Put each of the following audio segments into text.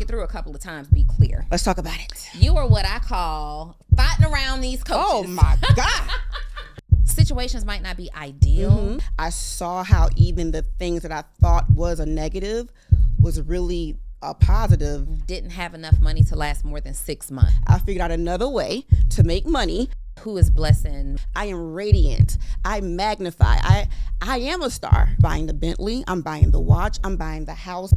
talk it through a couple of times. Be clear. Let's talk about it. You are what I call fighting around these coaches. Oh my God. Situations might not be ideal. I saw how even the things that I thought was a negative was really a positive. Didn't have enough money to last more than 6 months. I figured out another way to make money. Who is Blessin? I am radiant. I magnify. I am a star. Buying the Bentley. I'm buying the watch. I'm buying the house.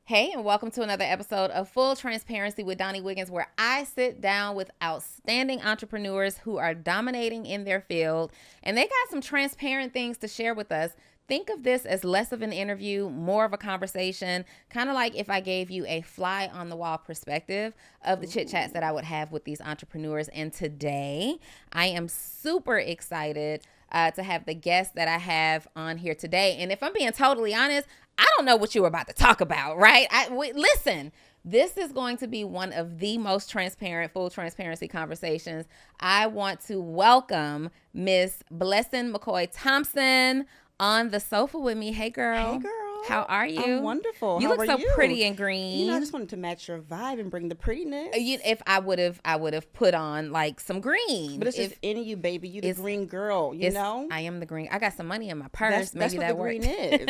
Hey, and welcome to another episode of Full Transparency with Donnie Wiggins, where I sit down with outstanding entrepreneurs who are dominating in their field, and they got some transparent things to share with us. Think of this as less of an interview, more of a conversation, kind of like if I gave you a fly on the wall perspective of the chit chats that I would have with these entrepreneurs. And today I am super excited to have the guest that I have on here today. And if I'm being totally honest, I don't know what you were about to talk about, right? Listen, this is going to be one of the most transparent, full transparency conversations. I want to welcome Miss Blessin McCoy Thompson on the sofa with me. Hey, girl. Hey, girl. How are you? I'm wonderful. You How look are so pretty and green. You know, I just wanted to match your vibe and bring the prettiness. If I would have put on like some green. But it's just in you, baby. You the green girl, you know? I am the green. I got some money in my purse. That's Maybe what that the works. green is.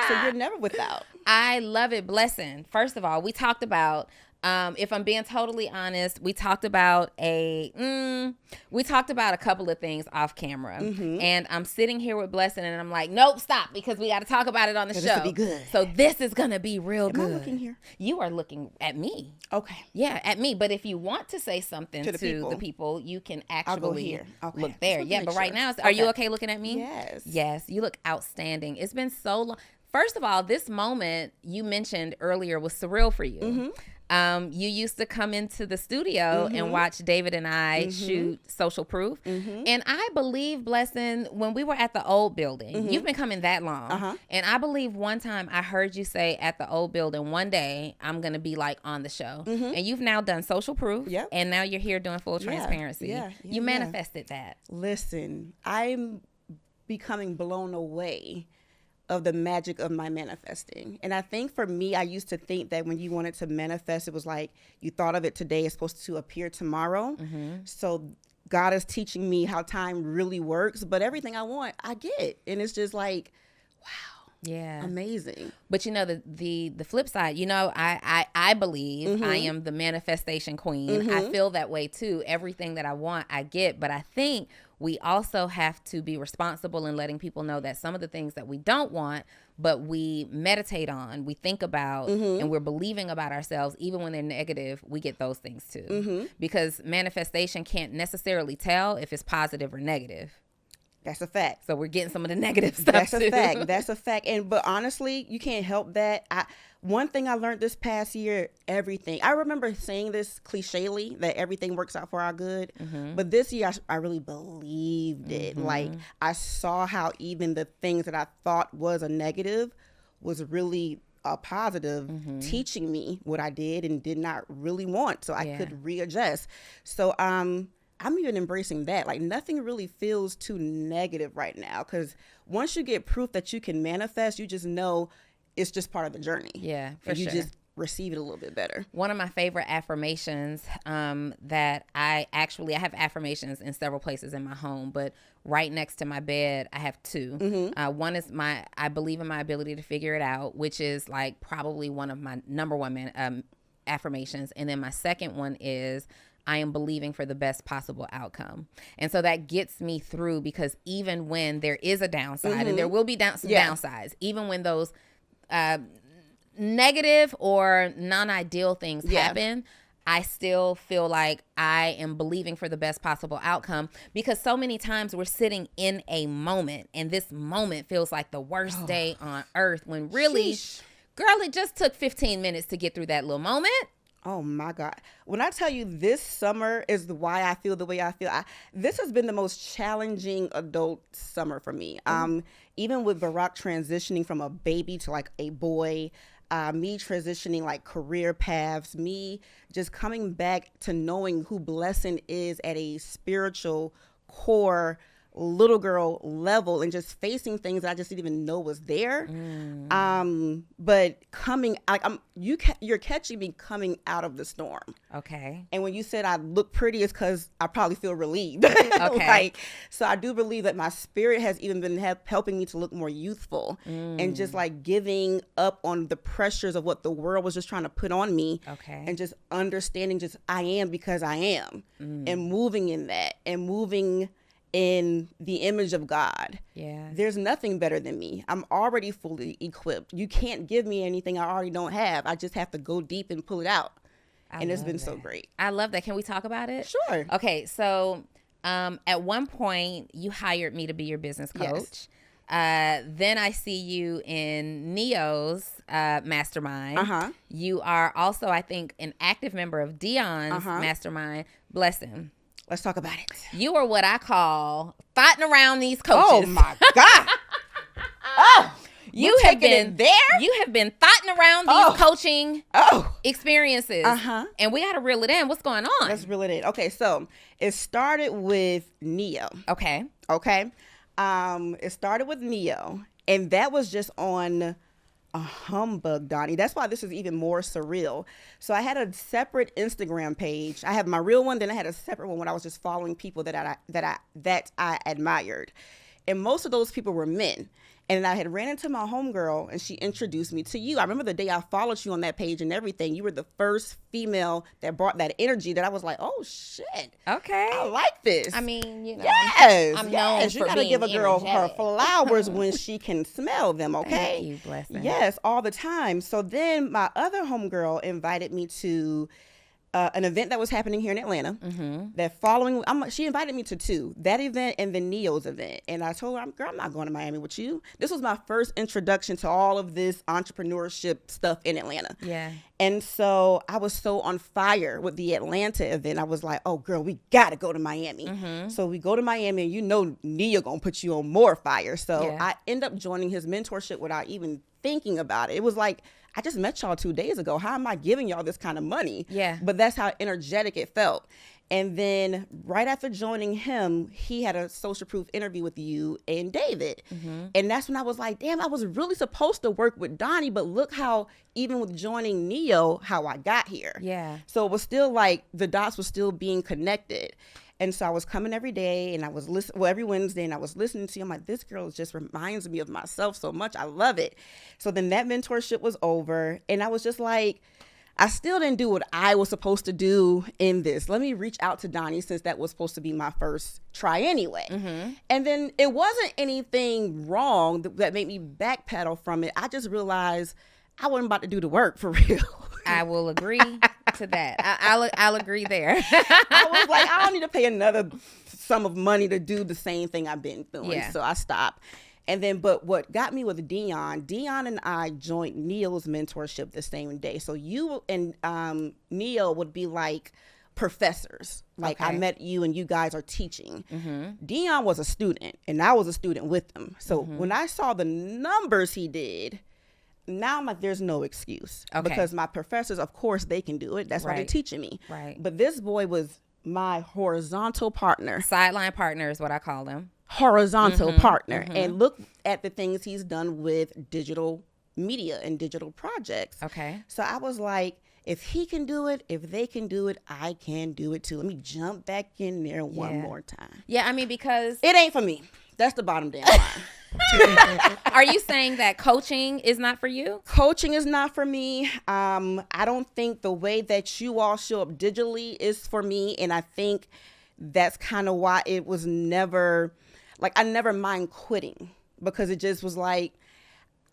So you're never without. I love it. Blessin. First of all, we talked about, if I'm being totally honest, we talked about a couple of things off camera, and I'm sitting here with Blessin, and I'm like, nope, stop, because we got to talk about it on the show. This will be good. So this is gonna be real Am good. I looking here? You are looking at me. Okay. Yeah, at me. But if you want to say something to the people, you can actually here. Okay. Look there. Just Yeah, but right now, are you okay looking at me? Yes. Yes, you look outstanding. It's been so long. First of all, this moment you mentioned earlier was surreal for you. You used to come into the studio and watch David and I shoot Social Proof. And I believe, Blessin, when we were at the old building, you've been coming that long. And I believe one time I heard you say at the old building, one day I'm going to be like on the show. And you've now done Social Proof. Yep. And now you're here doing Full Transparency. You manifested that. Listen, I'm becoming blown away of the magic of my manifesting. And I think for me, I used to think that when you wanted to manifest, it was like you thought of it today, it's supposed to appear tomorrow. So God is teaching me how time really works, but everything I want, I get. And it's just like, wow. Yeah. Amazing. But you know, the flip side, you know, I believe I am the manifestation queen. I feel that way too. Everything that I want, I get. But I think we also have to be responsible in letting people know that some of the things that we don't want, but we meditate on, we think about, and we're believing about ourselves, even when they're negative, we get those things too. Because manifestation can't necessarily tell if it's positive or negative. That's a fact. So we're getting some of the negative stuff. That's too. a fact. That's a fact. But honestly, you can't help that. One thing I learned this past year, everything. I remember saying this clichely that everything works out for our good. But this year, I really believed it. Like I saw how even the things that I thought was a negative was really a positive, teaching me what I did and did not really want, so I could readjust. So I'm even embracing that. Like nothing really feels too negative right now, because once you get proof that you can manifest, you just know it's just part of the journey. Yeah, for and you sure. just receive it a little bit better. One of my favorite affirmations that I have affirmations in several places in my home, but right next to my bed, I have two. One is I believe in my ability to figure it out, which is like probably one of my number one affirmations. And then my second one is I am believing for the best possible outcome. And so that gets me through, because even when there is a downside, and there will be some downsides, even when those negative or non-ideal things happen, I still feel like I am believing for the best possible outcome, because so many times we're sitting in a moment and this moment feels like the worst day on earth, when really, girl, it just took 15 minutes to get through that little moment. Oh my God. When I tell you this summer is why I feel the way I feel, this has been the most challenging adult summer for me. Even with Barack transitioning from a baby to like a boy, me transitioning like career paths, me just coming back to knowing who Blessin is at a spiritual core little girl level and just facing things that I just didn't even know was there. But coming, like you're catching me coming out of the storm. Okay. And when you said I look pretty, it's because I probably feel relieved. Okay. So I do believe that my spirit has even been helping me to look more youthful and just like giving up on the pressures of what the world was just trying to put on me. Okay. And just understanding just I am because I am and moving in that and moving in the image of God. Yeah. There's nothing better than me. I'm already fully equipped. You can't give me anything I already don't have. I just have to go deep and pull it out. And it's been so great. I love that. Can we talk about it? Sure. Okay. So at one point you hired me to be your business coach. Yes. Then I see you in Neo's mastermind. You are also, I think, an active member of Dion's mastermind, Blessin. Let's talk about it. You are what I call fighting around these coaches. Oh my God. Oh, you have been there. You have been fighting around these coaching experiences. And we got to reel it in. What's going on? Let's reel it in. Okay, so it started with Neo. Okay. It started with Neo, and that was just on a humbug, Donnie. That's why this is even more surreal. So I had a separate Instagram page. I have my real one, then I had a separate one when I was just following people that I admired. And most of those people were men. And I had ran into my homegirl, and she introduced me to you. I remember the day I followed you on that page and everything. You were the first female that brought that energy that I was like, oh, shit. Okay. I like this. I mean, you know. Yes. I'm known you for got to give a girl her energetic. flowers when she can smell them, okay? Thank you, Blessin. Yes, all the time. So then my other homegirl invited me to an event that was happening here in Atlanta. That following, she invited me to two, that event and the Neo's event. And I told her, girl, I'm not going to Miami with you. This was my first introduction to all of this entrepreneurship stuff in Atlanta. Yeah. And so I was so on fire with the Atlanta event. I was like, oh, girl, we got to go to Miami. So we go to Miami, and you know Neo going to put you on more fire. So I end up joining his mentorship without even thinking about it. It was like, I just met y'all 2 days ago. How am I giving y'all this kind of money? Yeah. But that's how energetic it felt. And then right after joining him, he had a social proof interview with you and David. And that's when I was like, damn, I was really supposed to work with Donnie, but look how, even with joining Neo, how I got here. Yeah. So it was still like the dots were still being connected. And so I was coming every day, and I was every Wednesday, and I was listening to you. I'm like, this girl just reminds me of myself so much. I love it. So then that mentorship was over, and I was just like, I still didn't do what I was supposed to do in this. Let me reach out to Donnie, since that was supposed to be my first try anyway. And then it wasn't anything wrong that made me backpedal from it. I just realized I wasn't about to do the work for real. I will agree to that. I'll agree there. I was like, I don't need to pay another sum of money to do the same thing I've been doing. Yeah. So I stopped. And then, but what got me with Dion and I joined Neo's mentorship the same day. So you and Neo would be like professors. Like I met you and you guys are teaching. Dion was a student, and I was a student with him. So when I saw the numbers he did, now I'm like, there's no excuse. Because my professors, of course, they can do it. That's why they're teaching me. Right. But this boy was my horizontal partner. Sideline partner is what I call them. Horizontal partner. And look at the things he's done with digital media and digital projects. Okay. So I was like, if he can do it, if they can do it, I can do it too. Let me jump back in there one more time. Yeah, I mean, because it ain't for me. That's the bottom damn line. Are you saying that coaching is not for you? Coaching is not for me. I don't think the way that you all show up digitally is for me. And I think that's kind of why it was never, like, I never mind quitting, because it just was like,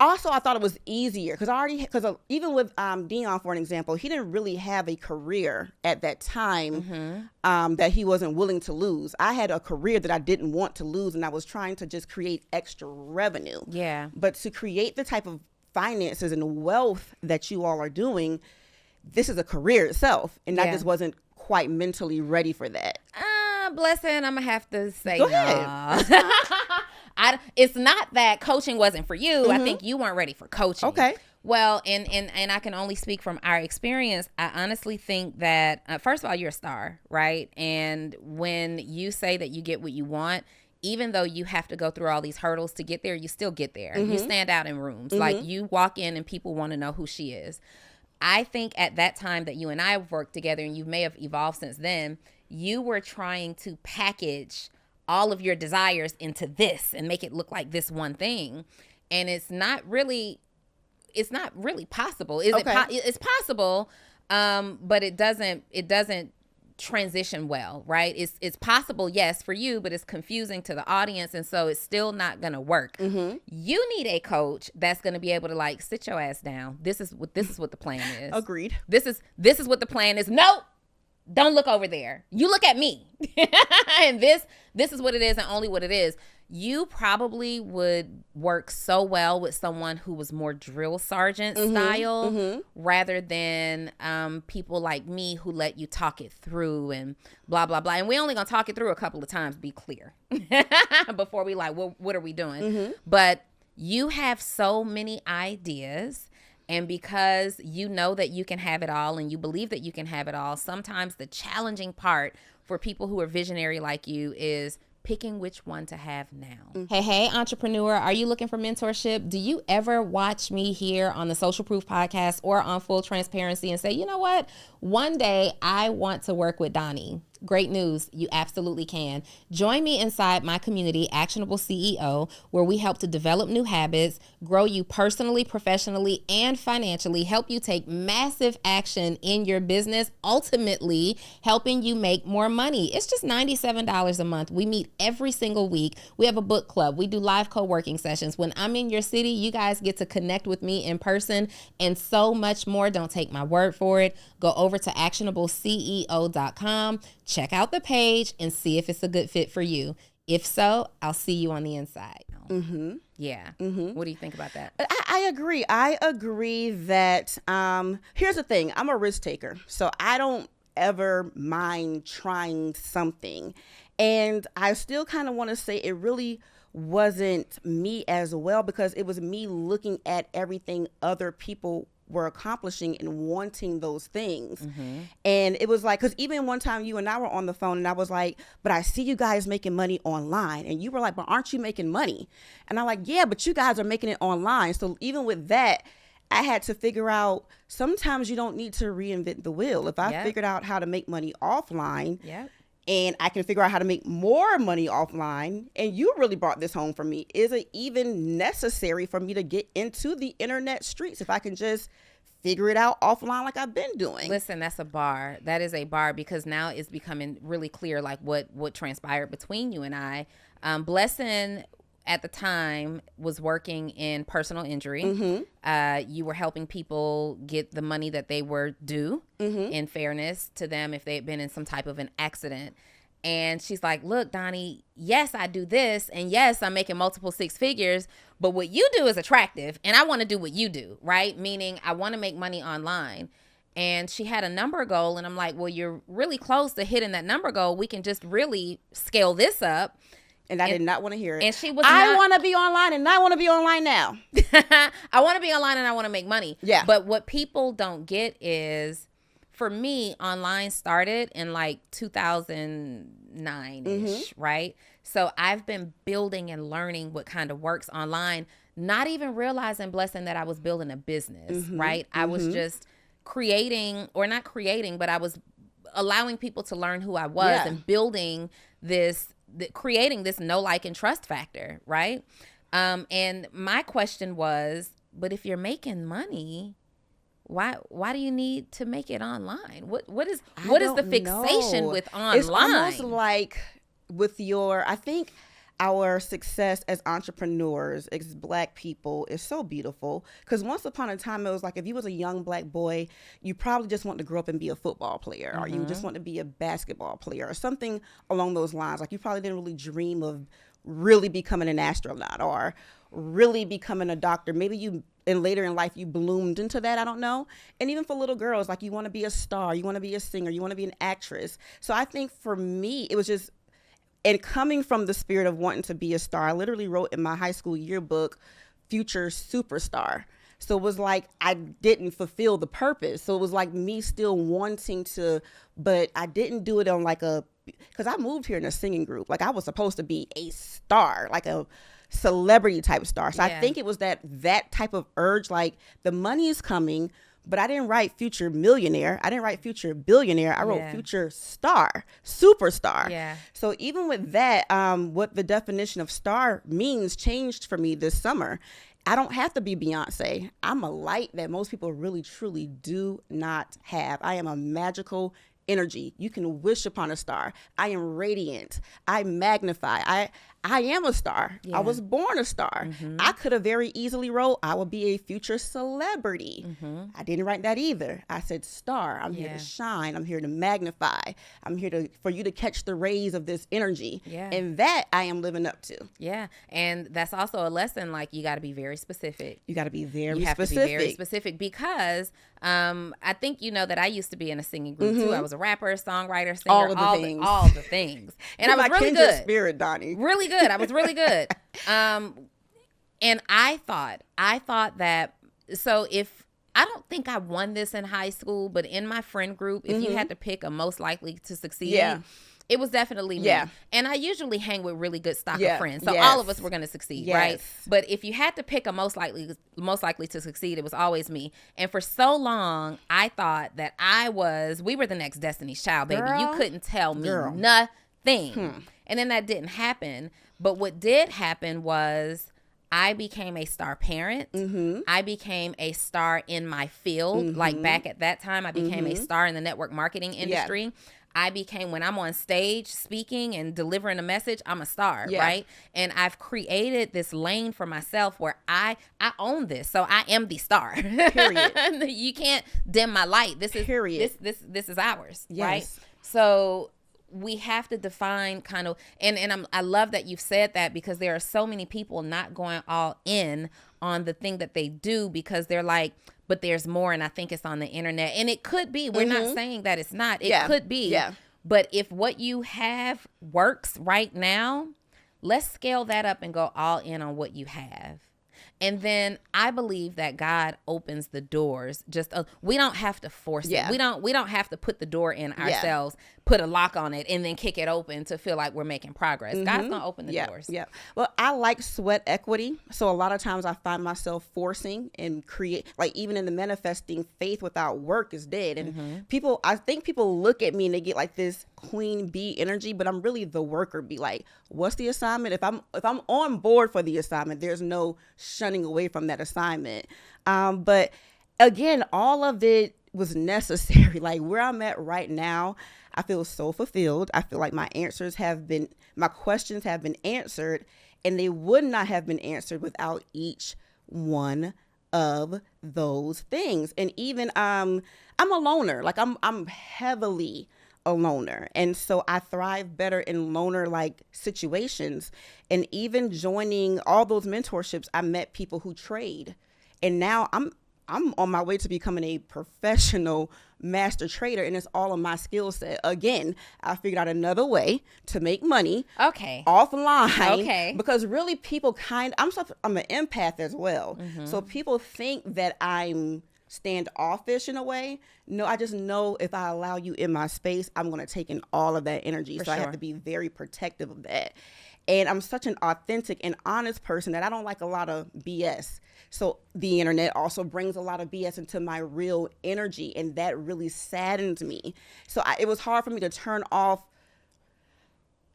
also, I thought it was easier because even with Dion, for an example, he didn't really have a career at that time that he wasn't willing to lose. I had a career that I didn't want to lose, and I was trying to just create extra revenue. Yeah. But to create the type of finances and wealth that you all are doing, this is a career itself, and I just wasn't quite mentally ready for that. Blessin, I'm gonna have to say Go ahead. It's not that coaching wasn't for you. I think you weren't ready for coaching. Okay. Well, and I can only speak from our experience. I honestly think that, first of all, you're a star, right? And when you say that you get what you want, even though you have to go through all these hurdles to get there, you still get there. You stand out in rooms. Like, you walk in and people want to know who she is. I think at that time that you and I worked together, and you may have evolved since then, you were trying to package all of your desires into this and make it look like this one thing. And it's not really possible. It's possible, but it doesn't transition well, right? It's possible, yes, for you, but it's confusing to the audience, and so it's still not gonna work. You need a coach that's gonna be able to, like, sit your ass down. This is what the plan is. Agreed. This is what the plan is. No, don't look over there. You look at me. And this is what it is, and only what it is. You probably would work so well with someone who was more drill sergeant style, rather than people like me who let you talk it through and blah, blah, blah. And we only going to talk it through a couple of times, be clear, before we like, well, what are we doing? But you have so many ideas. And because you know that you can have it all, and you believe that you can have it all, sometimes the challenging part for people who are visionary like you is picking which one to have now. Hey, entrepreneur, are you looking for mentorship? Do you ever watch me here on the Social Proof podcast or on Full Transparency and say, you know what? One day I want to work with Dystanee. Great news. You absolutely can. Join me inside my community, Actionable CEO, where we help to develop new habits, grow you personally, professionally, and financially, help you take massive action in your business, ultimately helping you make more money. It's just $97 a month. We meet every single week. We have a book club. We do live co-working sessions. When I'm in your city, you guys get to connect with me in person and so much more. Don't take my word for it. Go over to actionableceo.com. Check out the page and see if it's a good fit for you. If so, I'll see you on the inside. Yeah. What do you think about that? I agree. I agree that here's the thing. I'm a risk taker, so I don't ever mind trying something. And I still kind of want to say it really wasn't me as well, because it was me looking at everything other people were accomplishing and wanting those things. And it was like, because even one time you and I were on the phone and I was like, but I see you guys making money online. And you were like, but aren't you making money? And I'm like, yeah, but you guys are making it online. So even with that, I had to figure out, sometimes you don't need to reinvent the wheel. If I figured out how to make money offline, and I can figure out how to make more money offline, and you really brought this home for me, is it even necessary for me to get into the internet streets if I can just figure it out offline like I've been doing? Listen, that's a bar. That is a bar, because now it's becoming really clear, like what transpired between you and I. Blessin at the time was working in personal injury. You were helping people get the money that they were due in fairness to them if they had been in some type of an accident. And she's like, look, Donnie, yes, I do this. And yes, I'm making multiple six figures. But what you do is attractive. And I want to do what you do, right? Meaning I want to make money online. And she had a number goal. And I'm like, well, you're really close to hitting that number goal. We can just really scale this up. And I did not want to hear it. And she was I want to be online, and I want to be online now. I want to be online and I want to make money. Yeah. But what people don't get is, for me, online started in like 2009-ish, right? So I've been building and learning what kind of works online, not even realizing, Blessin, that I was building a business, right? I was just creating, or not creating, but I was allowing people to learn who I was and building this, creating this know, like, and trust factor, right? And my question was, but if you're making money, why do you need to make it online? What is the fixation with online? It's almost like with I think our success as entrepreneurs, as Black people, is so beautiful, because once upon a time it was like, if you was a young Black boy, you probably just want to grow up and be a football player, or you just want to be a basketball player, or something along those lines. Like, you probably didn't really dream of really becoming an astronaut or really becoming a doctor. Maybe you, and later in life, you bloomed into that. I don't know. And even for little girls, like, you want to be a star, you want to be a singer, you want to be an actress. So I think for me, it was just, and coming from the spirit of wanting to be a star, I literally wrote in my high school yearbook, future superstar. So it was like I didn't fulfill the purpose. So it was like me still wanting to, but I didn't do it on like a because I moved here in a singing group. Like I was supposed to be a star, like a celebrity type star. So I think it was that type of urge, like the money is coming, but I didn't write future millionaire. I didn't write future billionaire. I wrote future star, superstar. Yeah. So even with that, what the definition of star means changed for me this summer. I don't have to be Beyonce. I'm a light that most people really, truly do not have. I am a magical energy. You can wish upon a star. I am radiant. I magnify. I am a star. I was born a star. I could have very easily wrote, I will be a future celebrity. I didn't write that either. I said star. I'm here to shine. I'm here to magnify. I'm here for you to catch the rays of this energy. And that I am living up to. Yeah. And that's also a lesson, like you got to be very specific. You got to be very You have specific. to be very specific because I think you know that I used to be in a singing group too. I was a rapper, songwriter, singer, all the things. And I was really good. Spirit, Donnie. Really good. I was really good. And I thought that, so if, I don't think I won this in high school, but in my friend group, if you had to pick a most likely to succeed, it was definitely me. And I usually hang with really good stock of friends. So all of us were going to succeed, right? But if you had to pick a most likely to succeed, it was always me. And for so long, I thought that we were the next Destiny's Child, baby. Girl, you couldn't tell me nothing. And then that didn't happen. But what did happen was I became a star parent. I became a star in my field. Like back at that time, I became a star in the network marketing industry. I became, when I'm on stage speaking and delivering a message, I'm a star, right? And I've created this lane for myself where I own this. So I am the star. Period. You can't dim my light. This is this is ours, right? So we have to define kind of, and I love that you've said that, because there are so many people not going all in on the thing that they do because they're like, but there's more, and I think it's on the internet. And it could be. We're not saying that it's not. It could be. But if what you have works right now, let's scale that up and go all in on what you have. And then I believe that God opens the doors. Just we don't have to force it. We don't have to put the door in ourselves, put a lock on it, and then kick it open to feel like we're making progress. God's gonna open the doors. Well, I like sweat equity, so a lot of times I find myself forcing and create, like even in the manifesting, faith without work is dead. And I think people look at me and they get like this queen bee energy, but I'm really the worker bee. Like, what's the assignment? If I'm on board for the assignment, there's no shunning away from that assignment. But again, all of it was necessary. Like where I'm at right now, I feel so fulfilled. I feel like my questions have been answered, and they would not have been answered without each one of those things. And even I'm a loner. Like I'm heavily a loner, and so I thrive better in loner like situations. And even joining all those mentorships, I met people who trade, and now I'm on my way to becoming a professional master trader, and it's all of my skill set. Again, I figured out another way to make money offline, because really people I'm an empath as well. So people think that I'm standoffish in a way. No, I just know if I allow you in my space, I'm going to take in all of that energy. I have to be very protective of that. And I'm such an authentic and honest person that I don't like a lot of BS. So the internet also brings a lot of BS into my real energy, and that really saddens me. So it was hard for me to turn off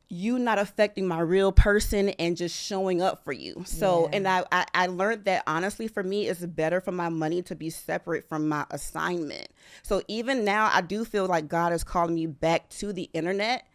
you not affecting my real person and just showing up for you. So, and I learned that honestly, for me, it's better for my money to be separate from my assignment. So even now, I do feel like God is calling me back to the internet,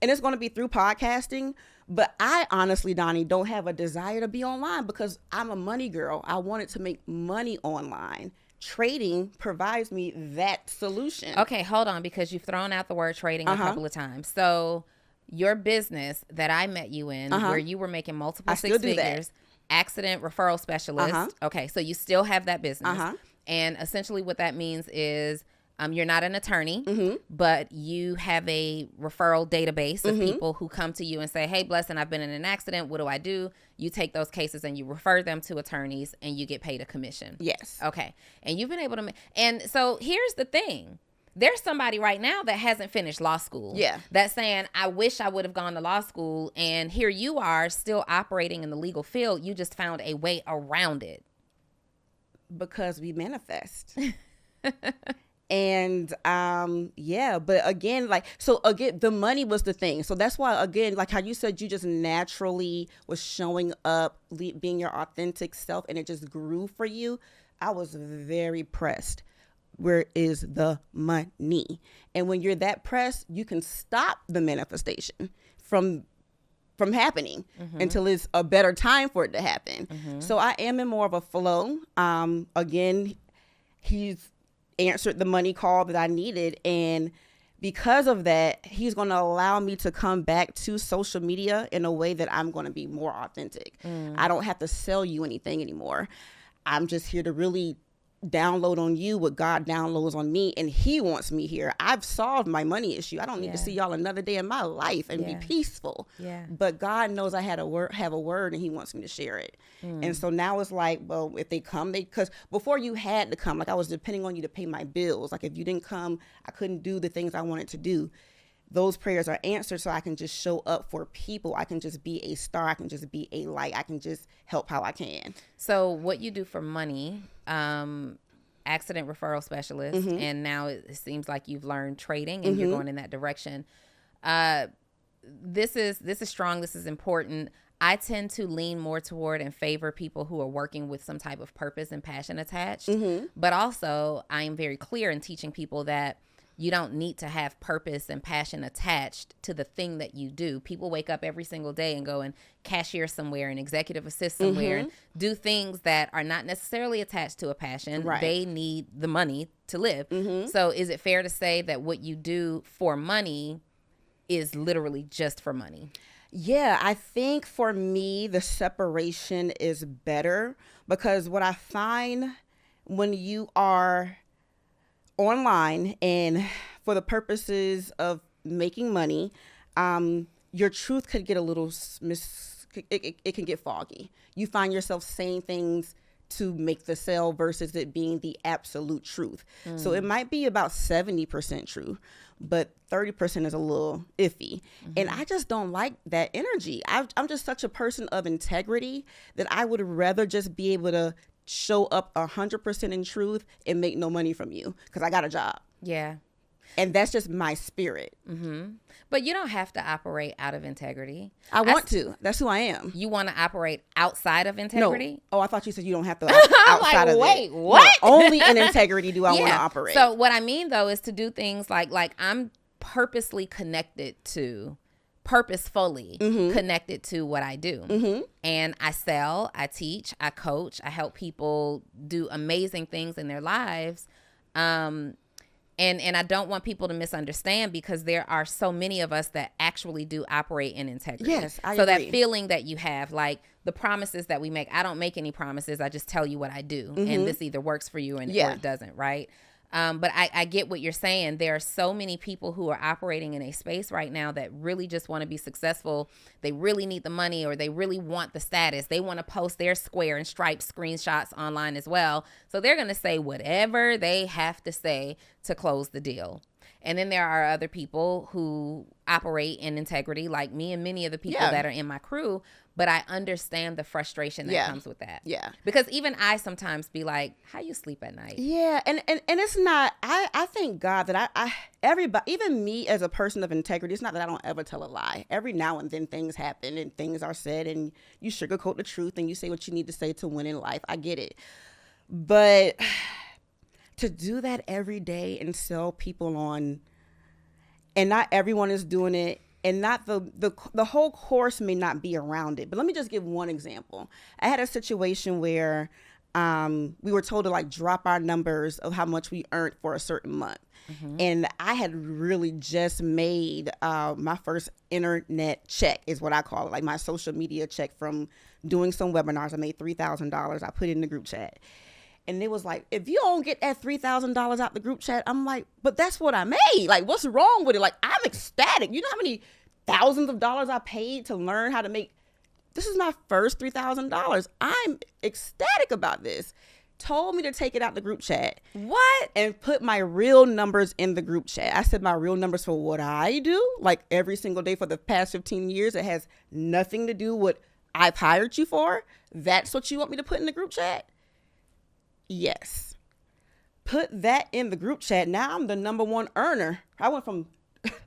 and it's going to be through podcasting. But I honestly, Donnie, don't have a desire to be online because I'm a money girl. I wanted to make money online. Trading provides me that solution. Okay, hold on, because you've thrown out the word trading a couple of times. So your business that I met you in, where you were making multiple six figures, accident referral specialist. Okay, so you still have that business. And essentially what that means is you're not an attorney, but you have a referral database of people who come to you and say, hey, Blessin, I've been in an accident. What do I do? You take those cases and you refer them to attorneys, and you get paid a commission. Yes. Okay. And you've been able to and so here's the thing. there's somebody right now that hasn't finished law school. Yeah. That's saying, I wish I would have gone to law school. And here you are still operating in the legal field. You just found a way around it. Because we manifest. And but again, the money was the thing. So that's why, again, like how you said, you just naturally was showing up, being your authentic self, and it just grew for you. I was very pressed. Where is the money? And when you're that pressed, you can stop the manifestation from happening until it's a better time for it to happen. So I am in more of a flow. Again, he's answered the money call that I needed, and because of that, he's going to allow me to come back to social media in a way that I'm going to be more authentic. I don't have to sell you anything anymore. I'm just here to really download on you what God downloads on me, and he wants me here. I've solved my money issue. I don't need to see y'all another day in my life and be peaceful. But God knows I have a word, and he wants me to share it. And so now it's like, well, if they come, because before you had to come, like I was depending on you to pay my bills. Like if you didn't come, I couldn't do the things I wanted to do. Those prayers are answered, so I can just show up for people. I can just be a star. I can just be a light. I can just help how I can. So what you do for money, accident referral specialist, and now it seems like you've learned trading and you're going in that direction. This is strong. This is important. I tend to lean more toward and favor people who are working with some type of purpose and passion attached. But also, I am very clear in teaching people that you don't need to have purpose and passion attached to the thing that you do. People wake up every single day and go and cashier somewhere and executive assist somewhere and do things that are not necessarily attached to a passion. Right. They need the money to live. So is it fair to say that what you do for money is literally just for money? Yeah, I think for me, the separation is better, because what I find when you are online and for the purposes of making money, your truth could get a little it can get foggy. You find yourself saying things to make the sale versus it being the absolute truth. So it might be about 70% true, but 30% is a little iffy. And I just don't like that energy. I'm just such a person of integrity that I would rather just be able to show up 100% in truth and make no money from you because I got a job. Yeah. And that's just my spirit. But you don't have to operate out of integrity. I want to. That's who I am. You want to operate outside of integrity? No. Oh, I thought you said you don't have to I'm outside like, of wait, it. what? No, only in integrity do I want to operate. So what I mean, though, is to do things like I'm purposefully connected to, purposefully connected to what I do. And I sell, I teach, I coach, I help people do amazing things in their lives. And I don't want people to misunderstand, because there are so many of us that actually do operate in integrity. Yes, I agree. So that feeling that you have, like the promises that we make, I don't make any promises. I just tell you what I do. And this either works for you or it doesn't, right? But I get what you're saying. There are so many people who are operating in a space right now that really just want to be successful. They really need the money, or they really want the status. They want to post their square and stripe screenshots online as well. So they're going to say whatever they have to say to close the deal. And then there are other people who operate in integrity, like me and many of the people that are in my crew. But I understand the frustration that comes with that. Yeah. Because even I sometimes be like, how you sleep at night? Yeah. And it's not, I thank God that everybody, even me as a person of integrity, it's not that I don't ever tell a lie. Every now and then things happen and things are said and you sugarcoat the truth and you say what you need to say to win in life. I get it. But to do that every day and sell people on, and not everyone is doing it, and not the whole course may not be around it. But let me just give one example. I had a situation where we were told to like drop our numbers of how much we earned for a certain month. And I had really just made my first internet check, is what I call it, like my social media check from doing some webinars. I made $3,000. I put it in the group chat. And it was like, if you don't get that $3,000 out the group chat, I'm like, but that's what I made. Like, what's wrong with it? Like, I'm ecstatic. You know how many thousands of dollars I paid to learn how to make, this is my first $3,000. I'm ecstatic about this. told me to take it out the group chat. What? And put my real numbers in the group chat. I said my real numbers for what I do, like every single day for the past 15 years. It has nothing to do with what I've hired you for. That's what you want me to put in the group chat? Yes. Put that in the group chat. Now I'm the number one earner. I went from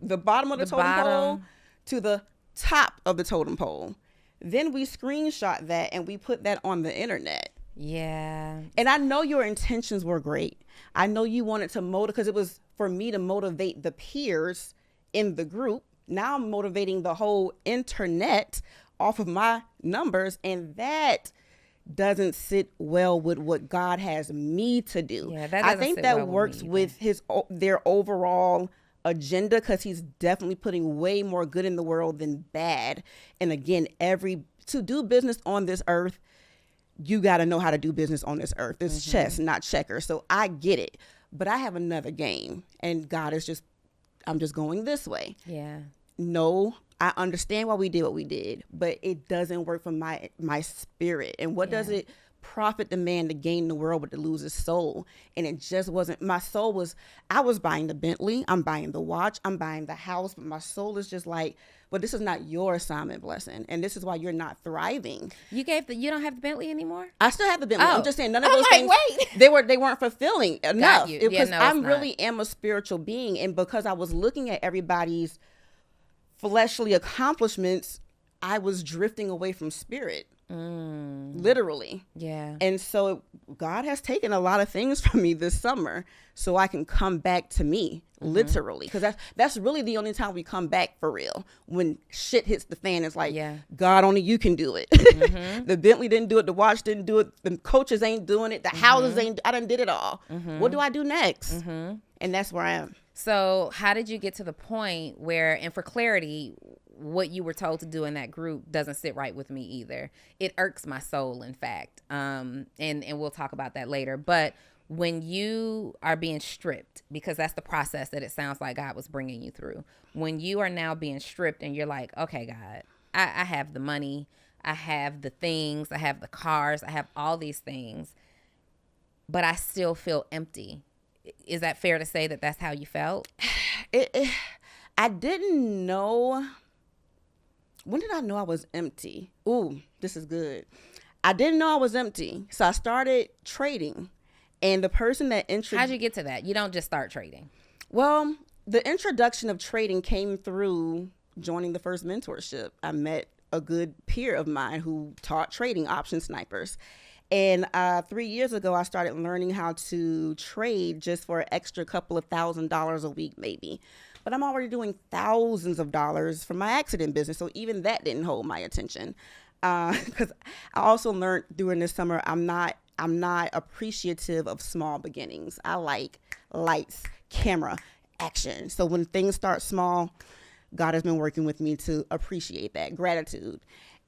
the bottom of the totem pole to the top of the totem pole. Then we screenshot that and we put that on the internet. Yeah. And I know your intentions were great. I know you wanted to motivate, because it was for me to motivate the peers in the group. Now I'm motivating the whole internet off of my numbers, and that doesn't sit well with what God has me to do. Yeah, that I think that works with their overall agenda, because he's definitely putting way more good in the world than bad. And again, to do business on this earth, you got to know how to do business on this earth. It's chess, not checkers. So I get it, but I have another game, and God is I'm just going this way. Yeah. No, I understand why we did what we did, but it doesn't work for my spirit. And what does it profit the man to gain the world but to lose his soul? And it just wasn't. My soul was, I was buying the Bentley, I'm buying the watch, I'm buying the house, but my soul is just like, but this is not your assignment, Blessin, and this is why you're not thriving. You don't have the Bentley anymore? I still have the Bentley. Oh. I'm just saying none of those things. They weren't fulfilling enough. Because I really am a spiritual being, and because I was looking at everybody's fleshly accomplishments, I was drifting away from spirit. Literally. Yeah. And so God has taken a lot of things from me this summer so I can come back to me, literally. Because that's really the only time we come back for real. When shit hits the fan, it's like, God, only you can do it. The Bentley didn't do it. The watch didn't do it. The coaches ain't doing it. The houses ain't, I done did it all. What do I do next? And that's where I am. So how did you get to the point where, and for clarity, what you were told to do in that group doesn't sit right with me either. It irks my soul, in fact. And we'll talk about that later. But when you are being stripped, because that's the process that it sounds like God was bringing you through. When you are now being stripped and you're like, okay, God, I have the money, I have the things, I have the cars, I have all these things, but I still feel empty. Is that fair to say that that's how you felt? I didn't know. When did I know I was empty? Ooh, this is good. I didn't know I was empty. So I started trading. And the person that How'd you get to that? You don't just start trading. Well, the introduction of trading came through joining the first mentorship. I met a good peer of mine who taught trading, option snipers. And 3 years ago, I started learning how to trade just for an extra couple of $1,000s a week, maybe. But I'm already doing thousands of dollars for my accident business. So even that didn't hold my attention. Because I also learned during this summer, I'm not appreciative of small beginnings. I like lights, camera, action. So when things start small, God has been working with me to appreciate that, gratitude.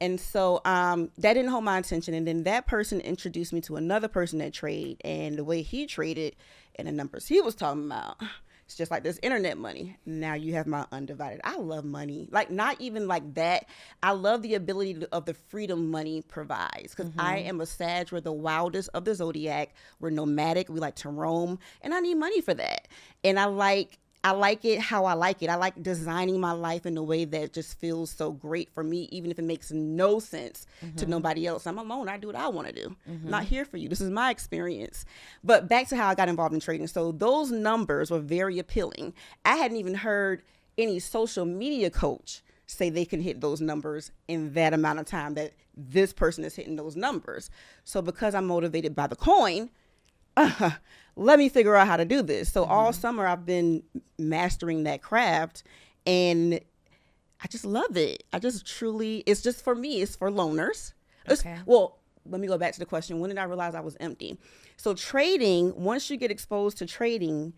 And so that didn't hold my attention. And then that person introduced me to another person that traded, and the way he traded and the numbers he was talking about, it's just like this internet money. Now you have my undivided. I love money. Like, not even like that. I love the ability of the freedom money provides, because I am a Sag. We're the wildest of the zodiac. We're nomadic. We like to roam, and I need money for that. And I like it how I like it. I like designing my life in a way that just feels so great for me, even if it makes no sense to nobody else. I'm alone. I do what I want to do. I'm not here for you. This is my experience. But back to how I got involved in trading. So those numbers were very appealing. I hadn't even heard any social media coach say they can hit those numbers in that amount of time that this person is hitting those numbers. So because I'm motivated by the coin, let me figure out how to do this. So all summer I've been mastering that craft, and I just love it. I just truly, it's just for me, it's for loners. Okay. Well, let me go back to the question. When did I realize I was empty? So trading, once you get exposed to trading,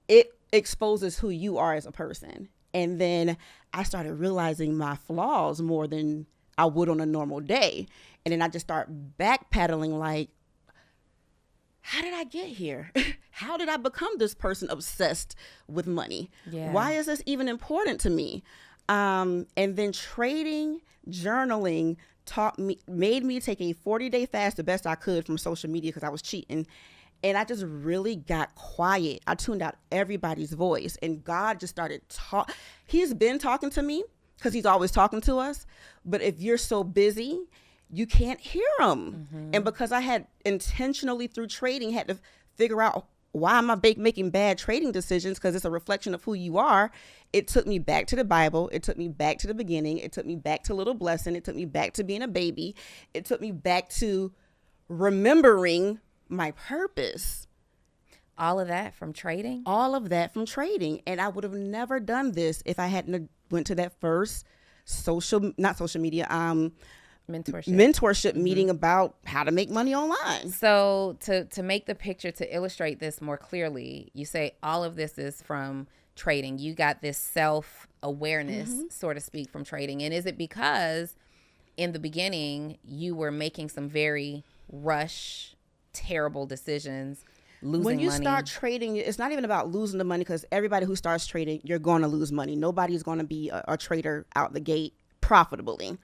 it exposes who you are as a person. And then I started realizing my flaws more than I would on a normal day. And then I just start backpedaling, like, how did I get here? How did I become this person obsessed with money? Yeah. Why is this even important to me? And then trading, journaling, made me take a 40-day fast the best I could from social media because I was cheating. And I just really got quiet. I tuned out everybody's voice. And God just started He's been talking to me because he's always talking to us. But if you're so busy, you can't hear him. Mm-hmm. And because I had intentionally through trading had to figure out why am I making bad trading decisions, because it's a reflection of who you are. It took me back to the Bible. It took me back to the beginning. It took me back to little Blessin. It took me back to being a baby. It took me back to remembering my purpose. All of that from trading? All of that from trading. And I would have never done this if I hadn't went to that first mentorship mm-hmm. meeting about how to make money online. So to make the picture, to illustrate this more clearly, you say all of this is from trading. You got this self-awareness, mm-hmm. so to speak, from trading. And is it because in the beginning you were making some very terrible decisions, losing when you money? Start trading, it's not even about losing the money, because everybody who starts trading, you're going to lose money. Nobody's going to be a trader out the gate profitably.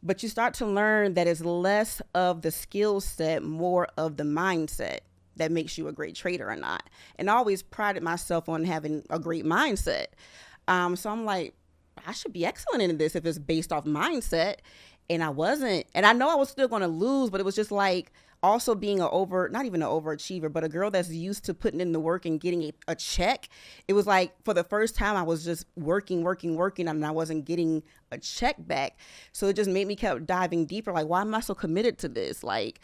But you start to learn that it's less of the skill set, more of the mindset that makes you a great trader or not. And I always prided myself on having a great mindset. So I'm like, I should be excellent in this if it's based off mindset. And I wasn't. And I know I was still going to lose, but it was just like also being not even an overachiever, but a girl that's used to putting in the work and getting a check. It was like for the first time I was just working, and I wasn't getting a check back. So it just made me kept diving deeper. Like, why am I so committed to this? Like,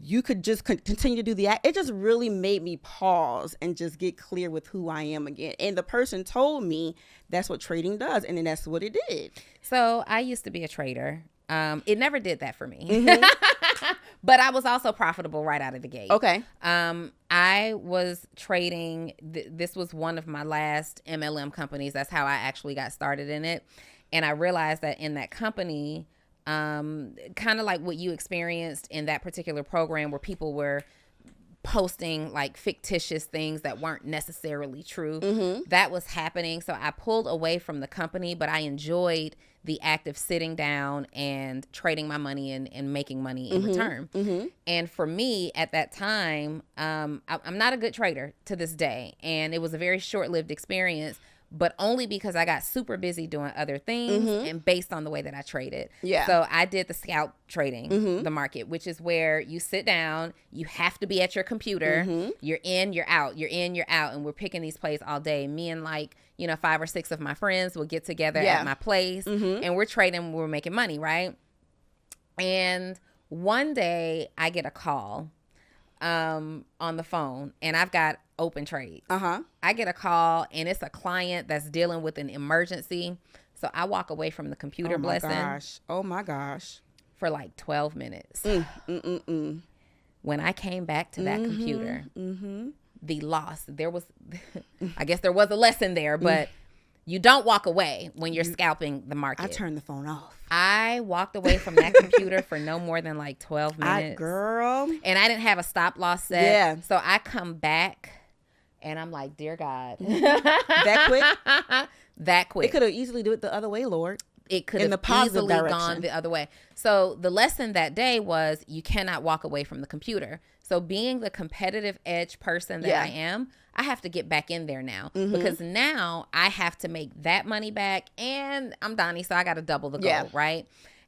you could just continue to do the act. It just really made me pause and just get clear with who I am again. And the person told me that's what trading does. And then that's what it did. So I used to be a trader. It never did that for me. Mm-hmm. But I was also profitable right out of the gate. Okay. I was trading. This was one of my last MLM companies. That's how I actually got started in it. And I realized that in that company, kind of like what you experienced in that particular program where people were posting like fictitious things that weren't necessarily true, mm-hmm. that was happening. So I pulled away from the company, but I enjoyed the act of sitting down and trading my money and making money in mm-hmm. return. Mm-hmm. And for me at that time, I'm not a good trader to this day. And it was a very short-lived experience, but only because I got super busy doing other things mm-hmm. and based on the way that I traded. Yeah. So I did the scalp trading, mm-hmm. the market, which is where you sit down, you have to be at your computer, mm-hmm. you're in, you're out, you're in, you're out, and we're picking these plays all day. Me and 5 or 6 of my friends will get together at my place, mm-hmm. and we're trading, we're making money, right? And one day I get a call on the phone, and I've got open trades. Uh-huh. I get a call, and it's a client that's dealing with an emergency. So I walk away from the computer, Blessin. Oh my gosh. For like 12 minutes. When I came back to that mm-hmm. computer, mm-hmm. the loss, I guess there was a lesson there, but you don't walk away when you're scalping the market. I turned the phone off. I walked away from that computer for no more than like 12 minutes. Girl. And I didn't have a stop loss set. Yeah. So I come back and I'm like, dear God. That quick? That quick. It could have easily do it the other way, Lord. It could have easily gone the other way. So the lesson that day was you cannot walk away from the computer. So being the competitive edge person that I am, I have to get back in there now, mm-hmm. because now I have to make that money back, and I'm Donnie, so I got to double the goal, right?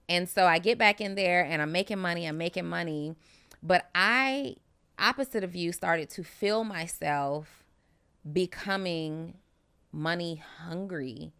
And so I get back in there and I'm making money, but I, opposite of you, started to feel myself becoming money hungry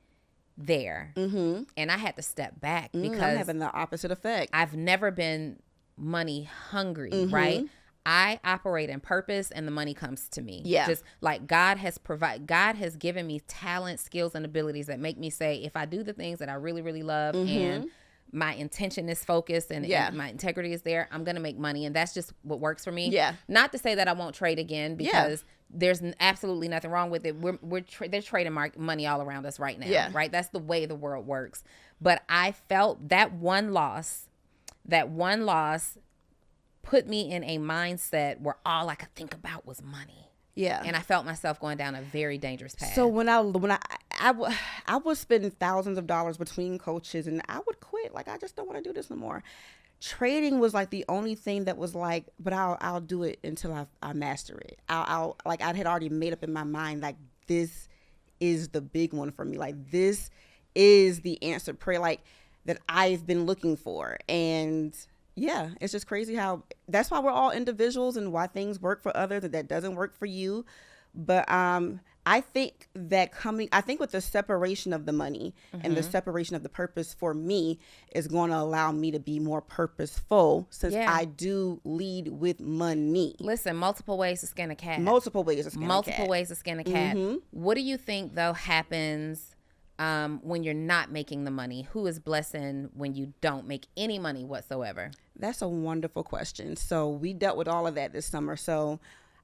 there. Mm-hmm. And I had to step back because I'm having the opposite effect. I've never been money hungry, mm-hmm. right? I operate in purpose and the money comes to me. Yeah. Just like God has given me talent, skills, and abilities that make me say, if I do the things that I really, really love mm-hmm. and my intention is focused and my integrity is there, I'm going to make money. And that's just what works for me. Yeah. Not to say that I won't trade again, because there's absolutely nothing wrong with it. There's trading money all around us right now, right? That's the way the world works. But I felt that one loss put me in a mindset where all I could think about was money. Yeah. And I felt myself going down a very dangerous path. So when I I would spend thousands of dollars between coaches, and I would quit. Like, I just don't want to do this no more. Trading was like the only thing that was like, but I'll do it until I master it. I'll like, I had already made up in my mind, like, this is the big one for me. Like, this is the answered prayer, like, that I've been looking for. And yeah, it's just crazy how that's why we're all individuals and why things work for others and that doesn't work for you. But I think with the separation of the money and the separation of the purpose for me is going to allow me to be more purposeful, since I do lead with money. Listen, multiple ways to skin a cat. Multiple ways to skin a cat. What do you think, though, happens when you're not making the money? Who is Blessin when you don't make any money whatsoever? That's a wonderful question. So we dealt with all of that this summer. So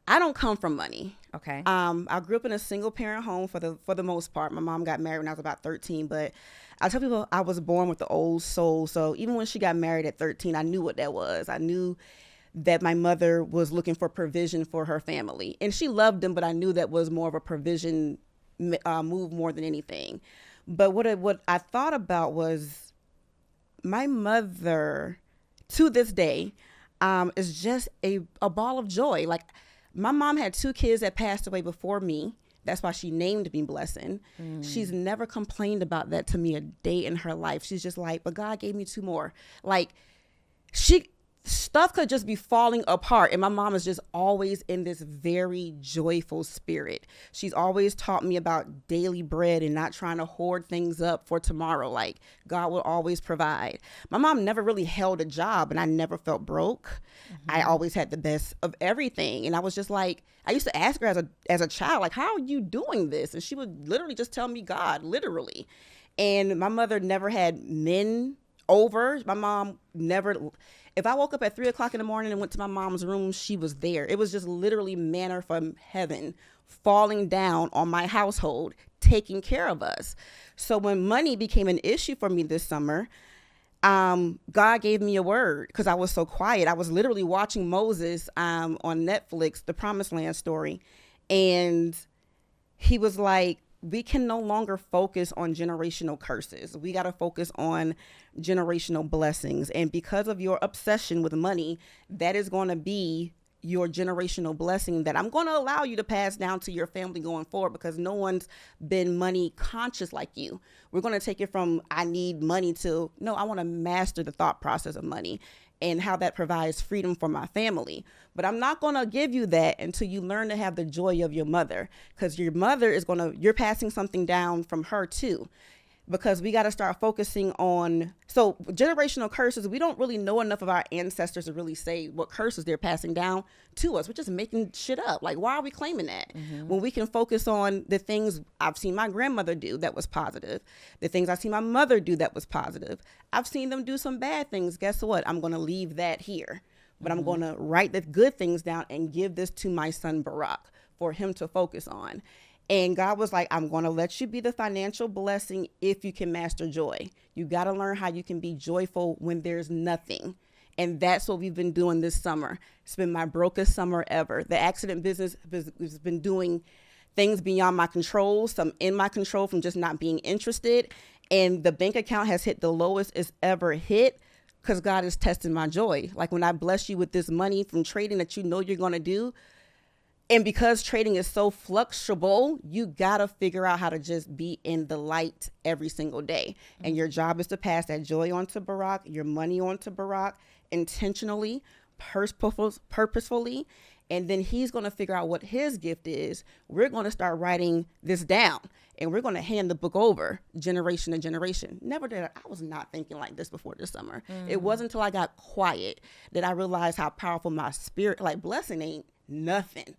I don't come from money. Okay. I grew up in a single parent home for the most part. My mom got married when I was about 13, but I tell people I was born with the old soul. So even when she got married at 13, I knew what that was. I knew that my mother was looking for provision for her family, and she loved them, but I knew that was more of a provision move more than anything. But what I thought about was my mother to this day is just a ball of joy. Like, my mom had 2 kids that passed away before me. That's why she named me Blessin. She's never complained about that to me a day in her life. She's just like, but God gave me 2 more. Like, stuff could just be falling apart, and my mom is just always in this very joyful spirit. She's always taught me about daily bread and not trying to hoard things up for tomorrow. Like, God will always provide. My mom never really held a job, and I never felt broke. I always had the best of everything, and I was just like, I used to ask her as a child, like, how are you doing this? And she would literally just tell me God, literally. And my mother never had men over. My mom never. If I woke up at 3:00 in the morning and went to my mom's room, she was there. It was just literally manna from heaven falling down on my household, taking care of us. So when money became an issue for me this summer, God gave me a word because I was so quiet. I was literally watching Moses on Netflix, the Promised Land story. And he was like, we can no longer focus on generational curses. We got to focus on generational blessings. And because of your obsession with money, that is going to be your generational blessing that I'm going to allow you to pass down to your family going forward, because no one's been money conscious like you. We're going to take it from I need money to, no, I want to master the thought process of money and how that provides freedom for my family. But I'm not going to give you that until you learn to have the joy of your mother, because your mother is you're passing something down from her too. Because we got to start focusing on, so generational curses, we don't really know enough of our ancestors to really say what curses they're passing down to us. We're just making shit up. Like, why are we claiming that? When we can focus on the things I've seen my grandmother do that was positive, the things I've seen my mother do that was positive. I've seen them do some bad things. Guess what? I'm going to leave that here. But I'm going to write the good things down and give this to my son Barack for him to focus on. And God was like, I'm going to let you be the financial blessing if you can master joy. You got to learn how you can be joyful when there's nothing. And that's what we've been doing this summer. It's been my brokest summer ever. The accident business has been doing things beyond my control, some in my control from just not being interested. And the bank account has hit the lowest it's ever hit because God is testing my joy. Like, when I bless you with this money from trading that you know you're going to do, and because trading is so fluctuable, you got to figure out how to just be in the light every single day. And your job is to pass that joy on to Barack, your money on to Barack, intentionally, purposefully. And then he's going to figure out what his gift is. We're going to start writing this down, and we're going to hand the book over generation to generation. Never did I was not thinking like this before this summer. It wasn't until I got quiet that I realized how powerful my spirit, like, Blessin ain't nothing.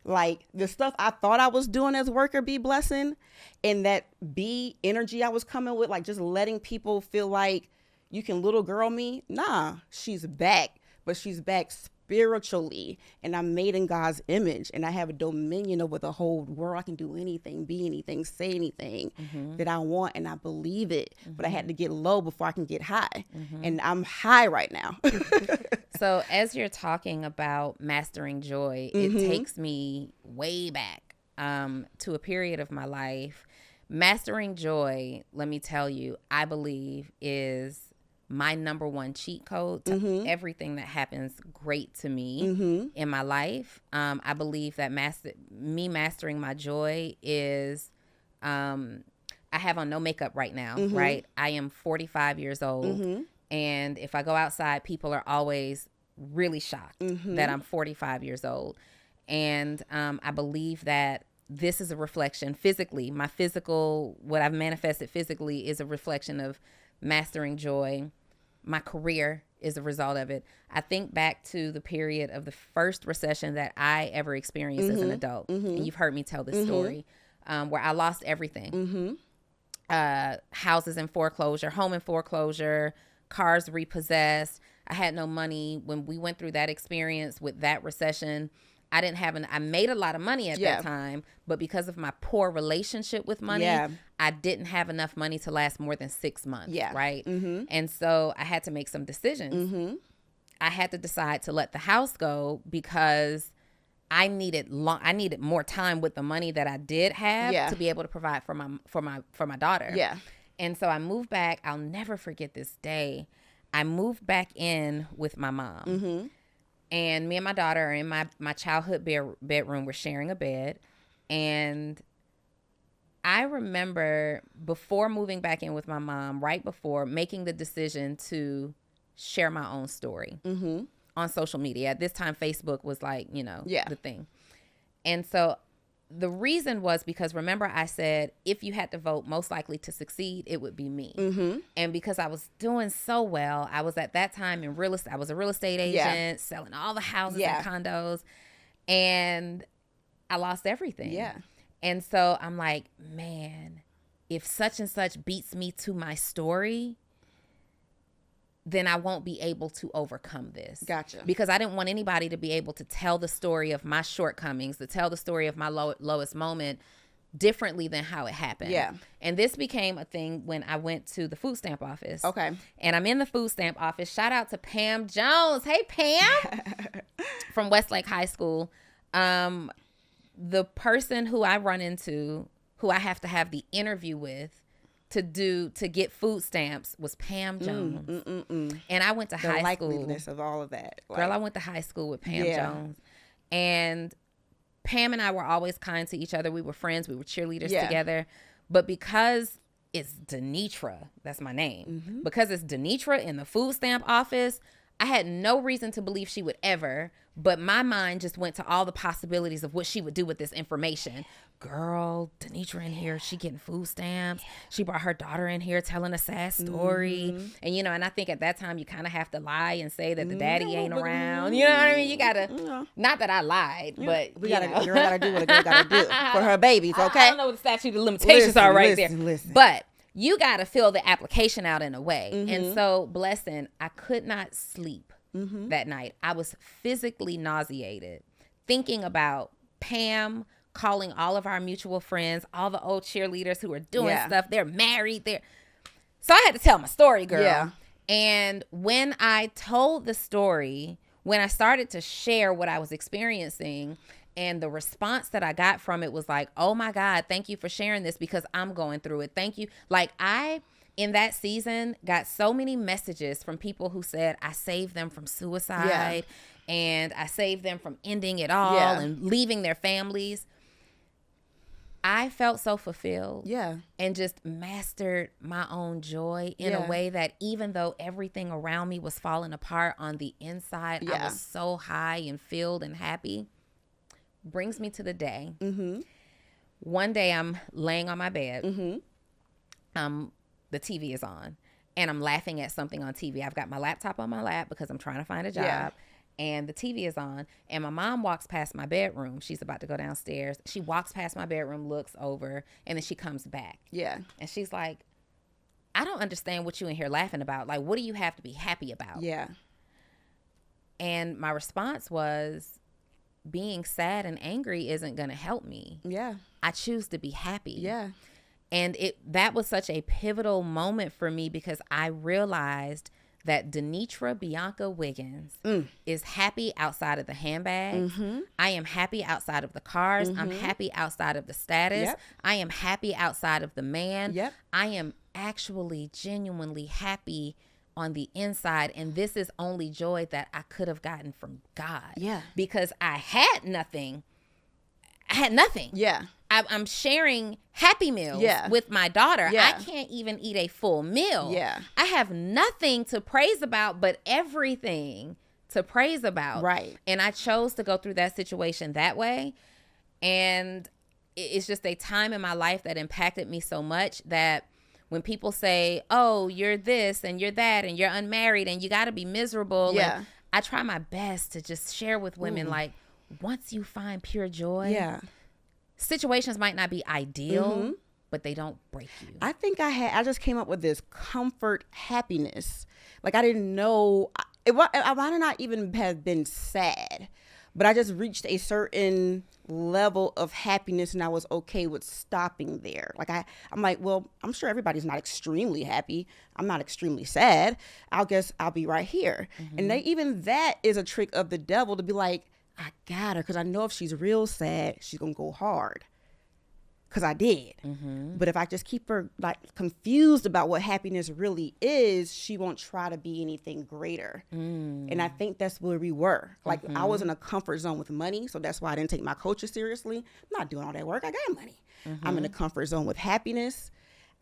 Like, the stuff I thought I was doing as worker bee Blessin, and that bee energy I was coming with, like just letting people feel like you can little girl me. Nah, she's back, but she's back spiritually, and I'm made in God's image, and I have a dominion over the whole world. I can do anything, be anything, say anything that I want, and I believe it. But I had to get low before I can get high, and I'm high right now. So as you're talking about mastering joy, it takes me way back to a period of my life, Mastering joy, let me tell you, I believe is my number one cheat code to everything that happens great to me in my life. I believe that mastering my joy is, I have on no makeup right now, right? I am 45 years old. And if I go outside, people are always really shocked that I'm 45 years old. And I believe that this is a reflection physically. My physical, what I've manifested physically is a reflection of mastering joy. My career is a result of it. I think back to the period of the first recession that I ever experienced as an adult. And you've heard me tell this story, where I lost everything. Houses in foreclosure, home in foreclosure, cars repossessed. I had no money. When we went through that experience with that recession, I made a lot of money at that time, but because of my poor relationship with money, I didn't have enough money to last more than 6 months, right? And so I had to make some decisions. I had to decide to let the house go because I needed more time with the money that I did have to be able to provide for my daughter. And so I moved back. I'll never forget this day. I moved back in with my mom. And me and my daughter are in my childhood bedroom. We're sharing a bed. And I remember before moving back in with my mom, right before making the decision to share my own story on social media. At this time, Facebook was like, the thing. And so the reason was because, remember, I said, if you had to vote most likely to succeed, it would be me. And because I was doing so well, I was at that time in real estate. I was a real estate agent, selling all the houses and condos, and I lost everything. And so I'm like, man, if such and such beats me to my story, then I won't be able to overcome this. Gotcha. Because I didn't want anybody to be able to tell the story of my shortcomings, to tell the story of my lowest moment differently than how it happened. And this became a thing when I went to the food stamp office. And I'm in the food stamp office. Shout out to Pam Jones. Hey, Pam. From Westlake High School. The person who I run into, who I have to have the interview with, to get food stamps was Pam Jones. And I went to high school. The likeliness of all of that. Girl, I went to high school with Pam Jones. And Pam and I were always kind to each other. We were friends. We were cheerleaders together. But because it's Denitra, that's my name, because it's Denitra in the food stamp office, I had no reason to believe she would ever, but my mind just went to all the possibilities of what she would do with this information. Girl, Denitra in here, she getting food stamps. She brought her daughter in here telling a sad story. And, and I think at that time you kind of have to lie and say that the daddy ain't around. You know what I mean? You got to, not that I lied, but a girl got to do what a girl got to do for her babies, okay? I don't know what the statute of limitations are right there. But you got to fill the application out in a way. And so, Blessin, I could not sleep that night. I was physically nauseated thinking about Pam calling all of our mutual friends, all the old cheerleaders who are doing stuff. They're married. So I had to tell my story, girl. And when I told the story, when I started to share what I was experiencing, and the response that I got from it was like, oh my God, thank you for sharing this because I'm going through it. Thank you. Like in that season, got so many messages from people who said, I saved them from suicide and I saved them from ending it all and leaving their families. I felt so fulfilled and just mastered my own joy in a way that even though everything around me was falling apart on the inside, I was so high and filled and happy. Brings me to the day. One day I'm laying on my bed. The TV is on and I'm laughing at something on TV. I've got my laptop on my lap because I'm trying to find a job. And the TV is on and my mom walks past my bedroom. She's about to go downstairs. She walks past my bedroom, looks over, and then she comes back. And she's like, I don't understand what you in here laughing about. Like, what do you have to be happy about? And my response was, being sad and angry isn't going to help me. I choose to be happy. And that was such a pivotal moment for me because I realized that Denitra Bianca Wiggins is happy outside of the handbags. I am happy outside of the cars. I'm happy outside of the status. I am happy outside of the man. I am actually genuinely happy on the inside, and this is only joy that I could have gotten from God. Because I had nothing. I'm sharing Happy Meals with my daughter. I can't even eat a full meal. I have nothing to praise about, but everything to praise about. Right. And I chose to go through that situation that way. And it's just a time in my life that impacted me so much that when people say, oh, you're this and you're that and you're unmarried and you got to be miserable. And I try my best to just share with women, like, once you find pure joy, situations might not be ideal, but they don't break you. I think I just came up with this comfort happiness. Like, I didn't know, I might not even have been sad, but I just reached a certain level of happiness and I was okay with stopping there. Like, I'm like, well, I'm sure everybody's not extremely happy. I'm not extremely sad. I guess I'll be right here. And even that is a trick of the devil to be like, I got her, because I know if she's real sad, she's going to go hard. Because I did. But if I just keep her like confused about what happiness really is, she won't try to be anything greater. And I think that's where we were. Like, I was in a comfort zone with money, so that's why I didn't take my coaches seriously. I'm not doing all that work. I got money. I'm in a comfort zone with happiness.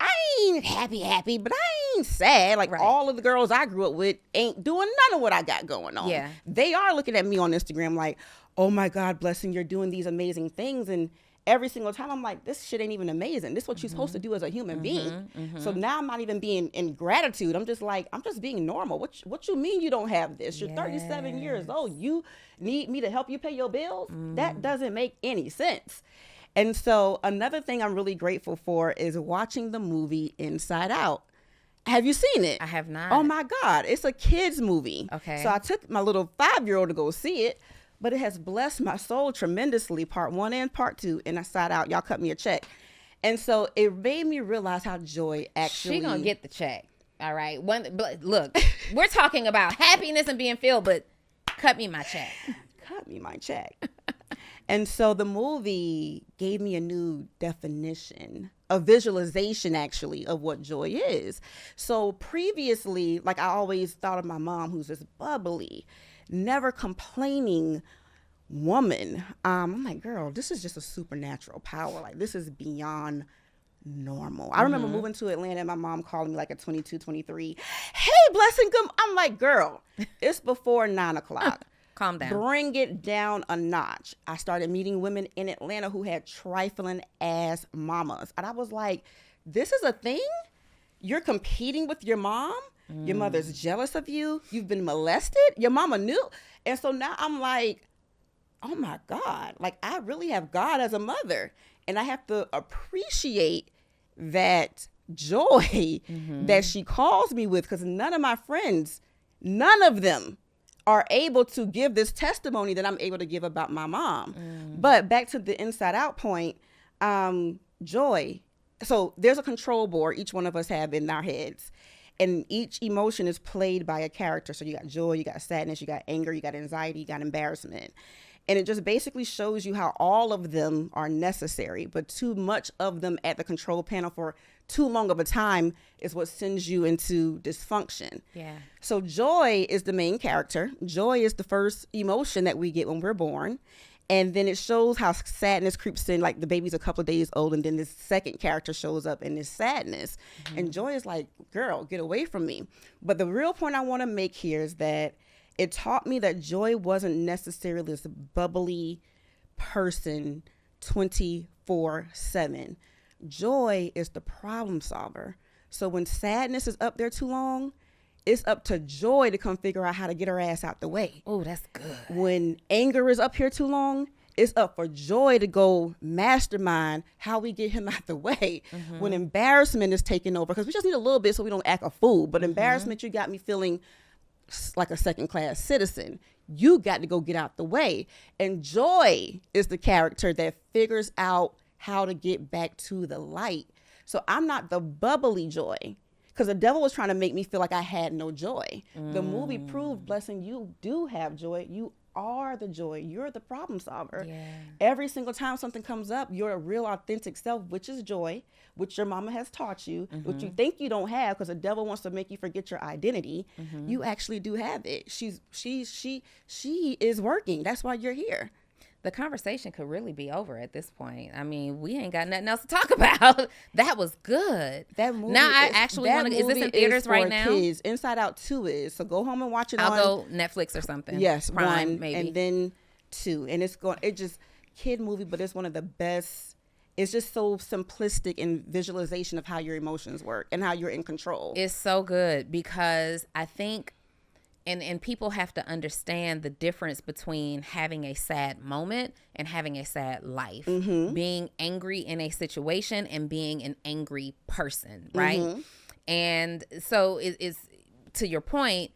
I ain't happy, but I ain't sad. Like, all of the girls I grew up with ain't doing none of what I got going on. They are looking at me on Instagram like, oh my God, Blessin, you're doing these amazing things. And every single time I'm like, this shit ain't even amazing. This is what you're supposed to do as a human being. So now I'm not even being in gratitude. I'm just like, I'm just being normal. What you mean you don't have this? You're 37 years old. You need me to help you pay your bills? That doesn't make any sense. And so another thing I'm really grateful for is watching the movie Inside Out. Have you seen it? I have not. Oh my God. It's a kid's movie. Okay. So I took my little 5-year-old to go see it, but it has blessed my soul tremendously, part 1 and part 2. And Inside Out, y'all cut me a check. And so it made me realize how joy actually. She gonna get the check. All right. Look, we're talking about happiness and being filled, but cut me my check. Cut me my check. And so the movie gave me a new definition, a visualization actually of what joy is. So previously, like, I always thought of my mom, who's this bubbly, never complaining woman. I'm like, girl, this is just a supernatural power. Like, this is beyond normal. I remember moving to Atlanta and my mom calling me like at 22, 23. Hey, Blessin, come. I'm like, girl, it's before 9 o'clock. Calm down. Bring it down a notch. I started meeting women in Atlanta who had trifling ass mamas. And I was like, this is a thing? You're competing with your mom? Your mother's jealous of you? You've been molested? Your mama knew? And so now I'm like, oh my God, like, I really have God as a mother. And I have to appreciate that joy that she calls me with, because none of my friends, none of them are able to give this testimony that I'm able to give about my mom. But back to the Inside Out point, joy. So there's a control board each one of us have in our heads. And each emotion is played by a character. So you got joy, you got sadness, you got anger, you got anxiety, you got embarrassment. And it just basically shows you how all of them are necessary, but too much of them at the control panel for too long of a time is what sends you into dysfunction. Yeah. So joy is the main character. Joy is the first emotion that we get when we're born. And then it shows how sadness creeps in, like the baby's a couple of days old, and then this second character shows up in this sadness. And joy is like, girl, get away from me. But the real point I want to make here is that it taught me that joy wasn't necessarily this bubbly person 24/7. Joy is the problem solver. So when sadness is up there too long, it's up to joy to come figure out how to get her ass out the way. Oh, that's good. When anger is up here too long, it's up for joy to go mastermind how we get him out the way. When embarrassment is taking over, because we just need a little bit so we don't act a fool. But embarrassment, you got me feeling like a second-class citizen. You got to go get out the way. And joy is the character that figures out how to get back to the light. So I'm not the bubbly joy. Because the devil was trying to make me feel like I had no joy. The movie proved, Blessin, you do have joy. You are the joy. You're the problem solver. Yeah. Every single time something comes up, you're a real authentic self, which is joy, which your mama has taught you, which you think you don't have because the devil wants to make you forget your identity. You actually do have it. She is working. That's why you're here. The conversation could really be over at this point. I mean, we ain't got nothing else to talk about. That was good. That movie. Now I actually want to. Is this in theaters right now? Kids. Inside Out 2 is. So go home and watch it. I'll go Netflix or something. Yes, Prime, 1 maybe, and then 2, and it just kid movie, but it's one of the best. It's just so simplistic in visualization of how your emotions work and how you're in control. It's so good because I think. And people have to understand the difference between having a sad moment and having a sad life. Being angry in a situation and being an angry person, right? And so it's to your point,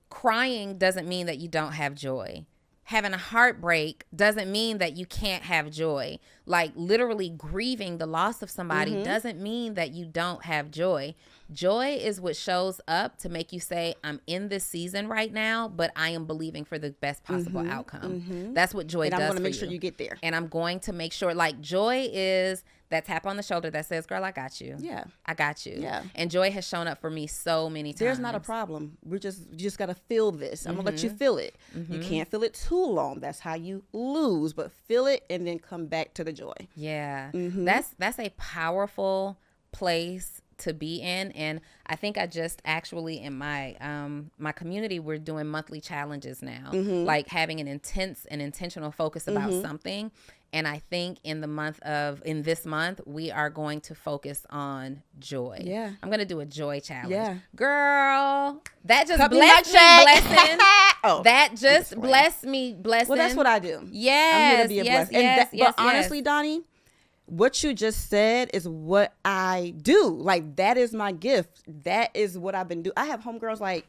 crying doesn't mean that you don't have joy. Having a heartbreak doesn't mean that you can't have joy. Like literally grieving the loss of somebody doesn't mean that you don't have joy. Joy is what shows up to make you say, I'm in this season right now, but I am believing for the best possible outcome. That's what joy does for you. And I'm going to make sure you get there. And I'm going to make sure, like, joy is that tap on the shoulder that says, girl, I got you. Yeah. I got you. Yeah. And joy has shown up for me so many times. There's not a problem. You just got to feel this. I'm going to let you feel it. You can't feel it too long. That's how you lose. But feel it and then come back to the joy. Yeah. That's a powerful place to be in. And I think I just actually in my my community, we're doing monthly challenges now, like having an intense and intentional focus about something. And I think in this month, we are going to focus on joy. Yeah. I'm going to do a joy challenge. Yeah. Girl, that just Cut me blessed me, my check. Blessin. Oh, That just blessed me, Blessin. well, that's what I do. Yes, I'm here to be a yes, blessing. yes, But honestly, Donnie, what you just said is what I do. Like, that is my gift. That is what I've been doing. I have homegirls, like,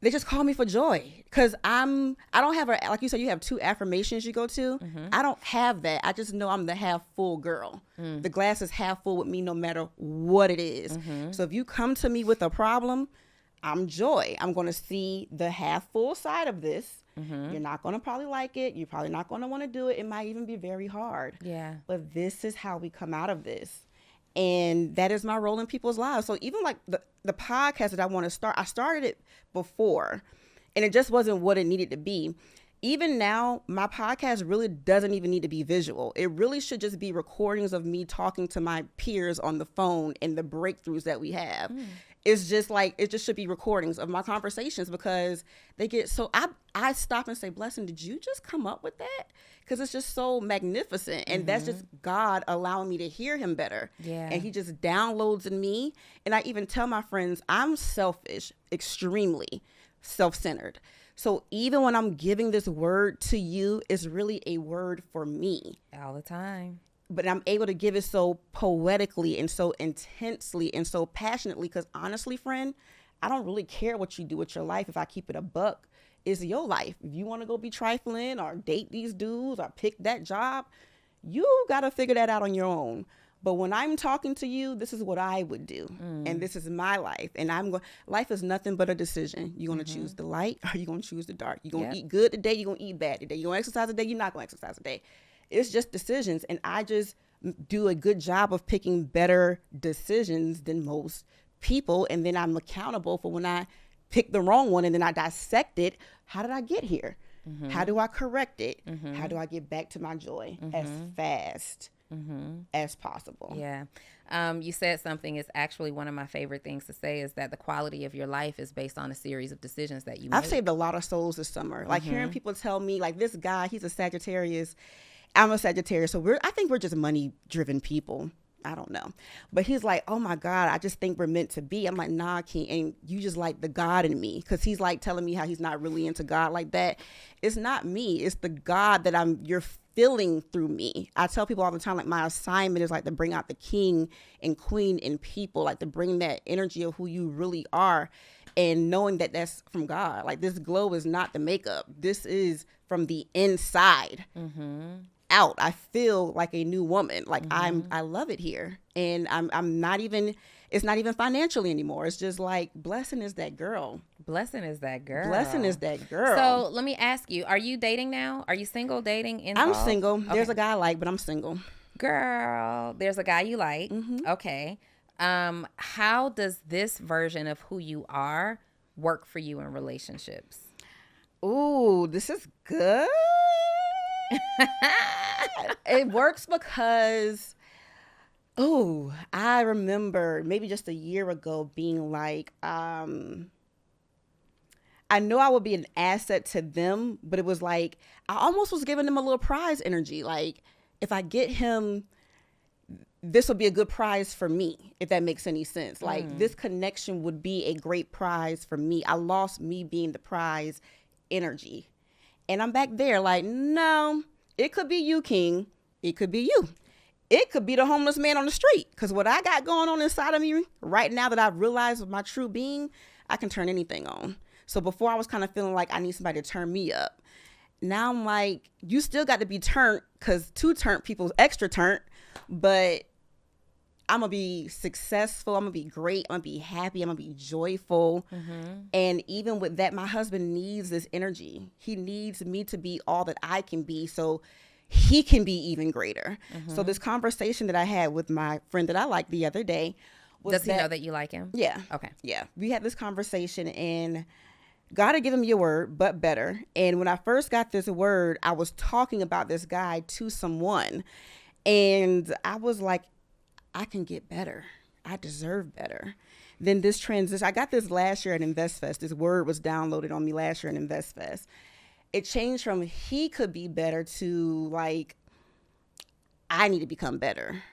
they just call me for joy because I don't have like you said, you have 2 affirmations you go to. I don't have that. I just know I'm the half full girl. The glass is half full with me no matter what it is. So if you come to me with a problem, I'm joy. I'm going to see the half full side of this. You're not going to probably like it. You're probably not going to want to do it. It might even be very hard. Yeah. But this is how we come out of this. And that is my role in people's lives. So even like the podcast that I want to start, I started it before and it just wasn't what it needed to be. Even now, my podcast really doesn't even need to be visual. It really should just be recordings of me talking to my peers on the phone and the breakthroughs that we have. It's just like, it just should be recordings of my conversations because they get so, I stop and say, Blessin, did you just come up with that? Because it's just so magnificent. And that's just God allowing me to hear him better. Yeah. And he just downloads in me. And I even tell my friends, I'm selfish, extremely self-centered. So even when I'm giving this word to you, it's really a word for me. All the time. But I'm able to give it so poetically and so intensely and so passionately because honestly, friend, I don't really care what you do with your life if I keep it a buck. It's your life. If you want to go be trifling or date these dudes or pick that job, you got to figure that out on your own. But when I'm talking to you, this is what I would do. And this is my life. And life is nothing but a decision. You're going to choose the light or you're going to choose the dark. You're going to eat good today. You're going to eat bad today. You're going to exercise today. You're not going to exercise today. It's just decisions. And I just do a good job of picking better decisions than most people. And then I'm accountable for when I pick the wrong one and then I dissect it. How did I get here? How do I correct it? How do I get back to my joy as fast as possible? Yeah. You said something is actually one of my favorite things to say is that the quality of your life is based on a series of decisions that you make. I've saved a lot of souls this summer. Like hearing people tell me like this guy, he's a Sagittarius. I'm a Sagittarius. So I think we're just money driven people. I don't know. But he's like, oh my God, I just think we're meant to be. I'm like, nah, King, and you just like the God in me. Cause he's like telling me how he's not really into God like that. It's not me. It's the God that you're feeling through me. I tell people all the time, like my assignment is like to bring out the king and queen in people, like to bring that energy of who you really are and knowing that that's from God. Like this glow is not the makeup. This is from the inside out. I feel like a new woman. Like I love it here. And I'm not even, it's not even financially anymore. It's just like, Blessin is that girl. Blessin is that girl. Blessin is that girl. So let me ask you, are you dating now? Are you single, dating, involved? I'm single. Okay. There's a guy I like, but I'm single. Girl, there's a guy you like. Okay. How does this version of who you are work for you in relationships? Ooh, this is good. It works because, I remember maybe just a year ago being like, I know I would be an asset to them, but it was like, I almost was giving them a little prize energy. Like, if I get him, this will be a good prize for me, if that makes any sense. Like, this connection would be a great prize for me. I lost me being the prize energy. And I'm back there like, no, it could be you, King. It could be you. It could be the homeless man on the street. Because what I got going on inside of me right now that I've realized my true being, I can turn anything on. So before I was kind of feeling like I need somebody to turn me up. Now I'm like, you still got to be turned, because two turned people's extra turned, but I'm going to be successful. I'm going to be great. I'm going to be happy. I'm going to be joyful. And even with that, my husband needs this energy. He needs me to be all that I can be so he can be even greater. So this conversation that I had with my friend that I liked the other day was Does he know that you like him? Yeah. Okay. Yeah. We had this conversation, and God had given me a word, but better. And when I first got this word, I was talking about this guy to someone, and I was like, I can get better. I deserve better. Then this transition, I got this last year at InvestFest. This word was downloaded on me last year at InvestFest. It changed from he could be better to like, I need to become better.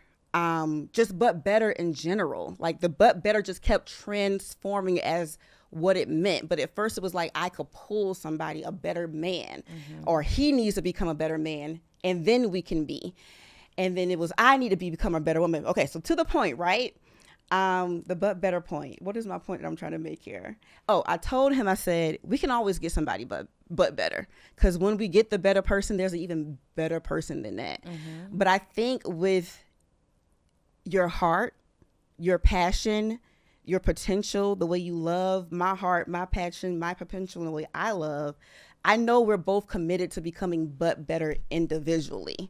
Just but better in general. Like the but better just kept transforming as what it meant. But at first it was like I could pull somebody a better man, or he needs to become a better man, and then we can be. And then it was, I need to become a better woman. Okay, so to the point, right? The but better point. What is my point that I'm trying to make here? Oh, I told him, I said, we can always get somebody but better. Because when we get the better person, there's an even better person than that. But I think with your heart, your passion, your potential, the way you love, my heart, my passion, my potential, and the way I love, I know we're both committed to becoming but better individually.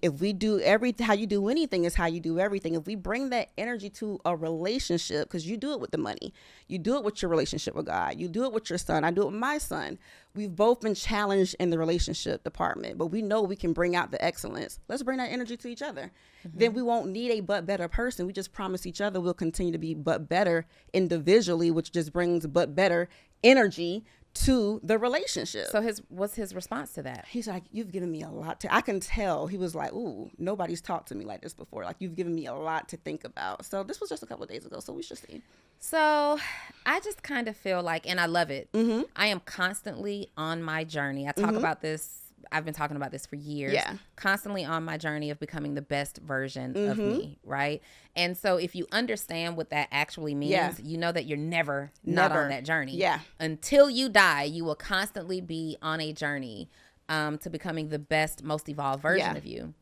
If we do how you do anything is how you do everything. If we bring that energy to a relationship, because you do it with the money, you do it with your relationship with God, you do it with your son, I do it with my son. We've both been challenged in the relationship department, but we know we can bring out the excellence. Let's bring that energy to each other. Then we won't need a but better person. We just promise each other we'll continue to be but better individually, which just brings but better energy to the relationship. So what's his response to that? He's like, you've given me a lot I can tell. He was like, ooh, nobody's talked to me like this before. Like, you've given me a lot to think about. So this was just a couple of days ago. So we should see. So I just kind of feel like, and I love it. I am constantly on my journey. I talk about this. I've been talking about this for years. Yeah. Constantly on my journey of becoming the best version of me, right? And so if you understand what that actually means, you know that you're never not on that journey. Yeah. Until you die, you will constantly be on a journey to becoming the best, most evolved version of you.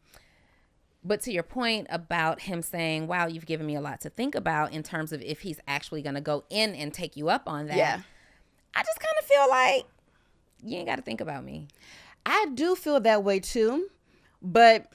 But to your point about him saying, wow, you've given me a lot to think about in terms of if he's actually going to go in and take you up on that. Yeah. I just kind of feel like you ain't got to think about me. I do feel that way too, but.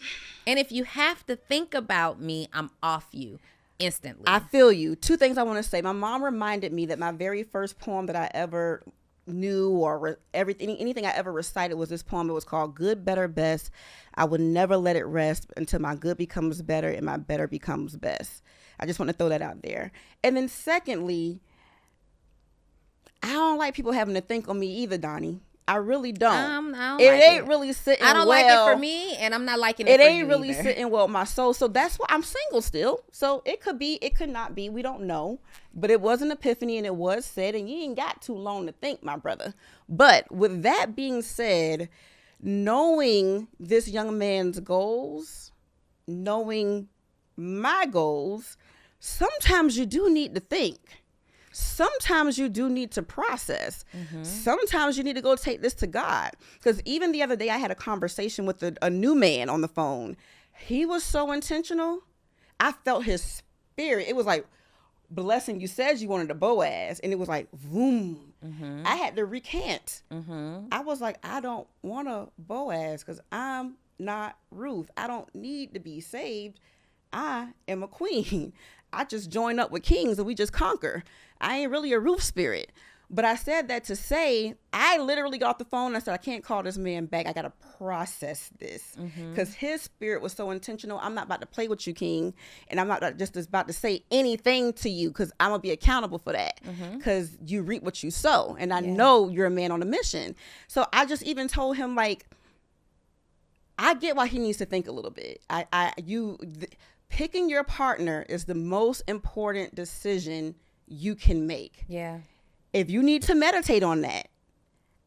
And if you have to think about me, I'm off you instantly. I feel you. Two things I want to say. My mom reminded me that my very first poem that I ever knew or anything I ever recited was this poem. It was called Good, Better, Best. I would never let it rest until my good becomes better and my better becomes best. I just want to throw that out there. And then secondly, I don't like people having to think on me either, Donnie. I really don't. It ain't really sitting well. I don't like it for me, and I'm not liking it for you. It ain't really sitting well with my soul. So that's why I'm single still. So it could be, it could not be. We don't know. But it was an epiphany, and it was said, and you ain't got too long to think, my brother. But with that being said, knowing this young man's goals, knowing my goals, sometimes you do need to think. sometimes you do need to process. Sometimes you need to go take this to God. Because even the other day I had a conversation with a new man on the phone. He was so intentional. I felt his spirit. It was like, Blessin, you said you wanted a Boaz. And it was like, boom. I had to recant. I was like, I don't want a Boaz because I'm not Ruth. I don't need to be saved. I am a queen. I just join up with kings and we just conquer. I ain't really a Ruth spirit. But I said that to say, I literally got off the phone and I said, I can't call this man back. I got to process this because his spirit was so intentional. I'm not about to play with you, king. And I'm not just about to say anything to you because I'm going to be accountable for that because you reap what you sow. And I know you're a man on a mission. So I just even told him, like, I get why he needs to think a little bit. Picking your partner is the most important decision you can make. Yeah. If you need to meditate on that,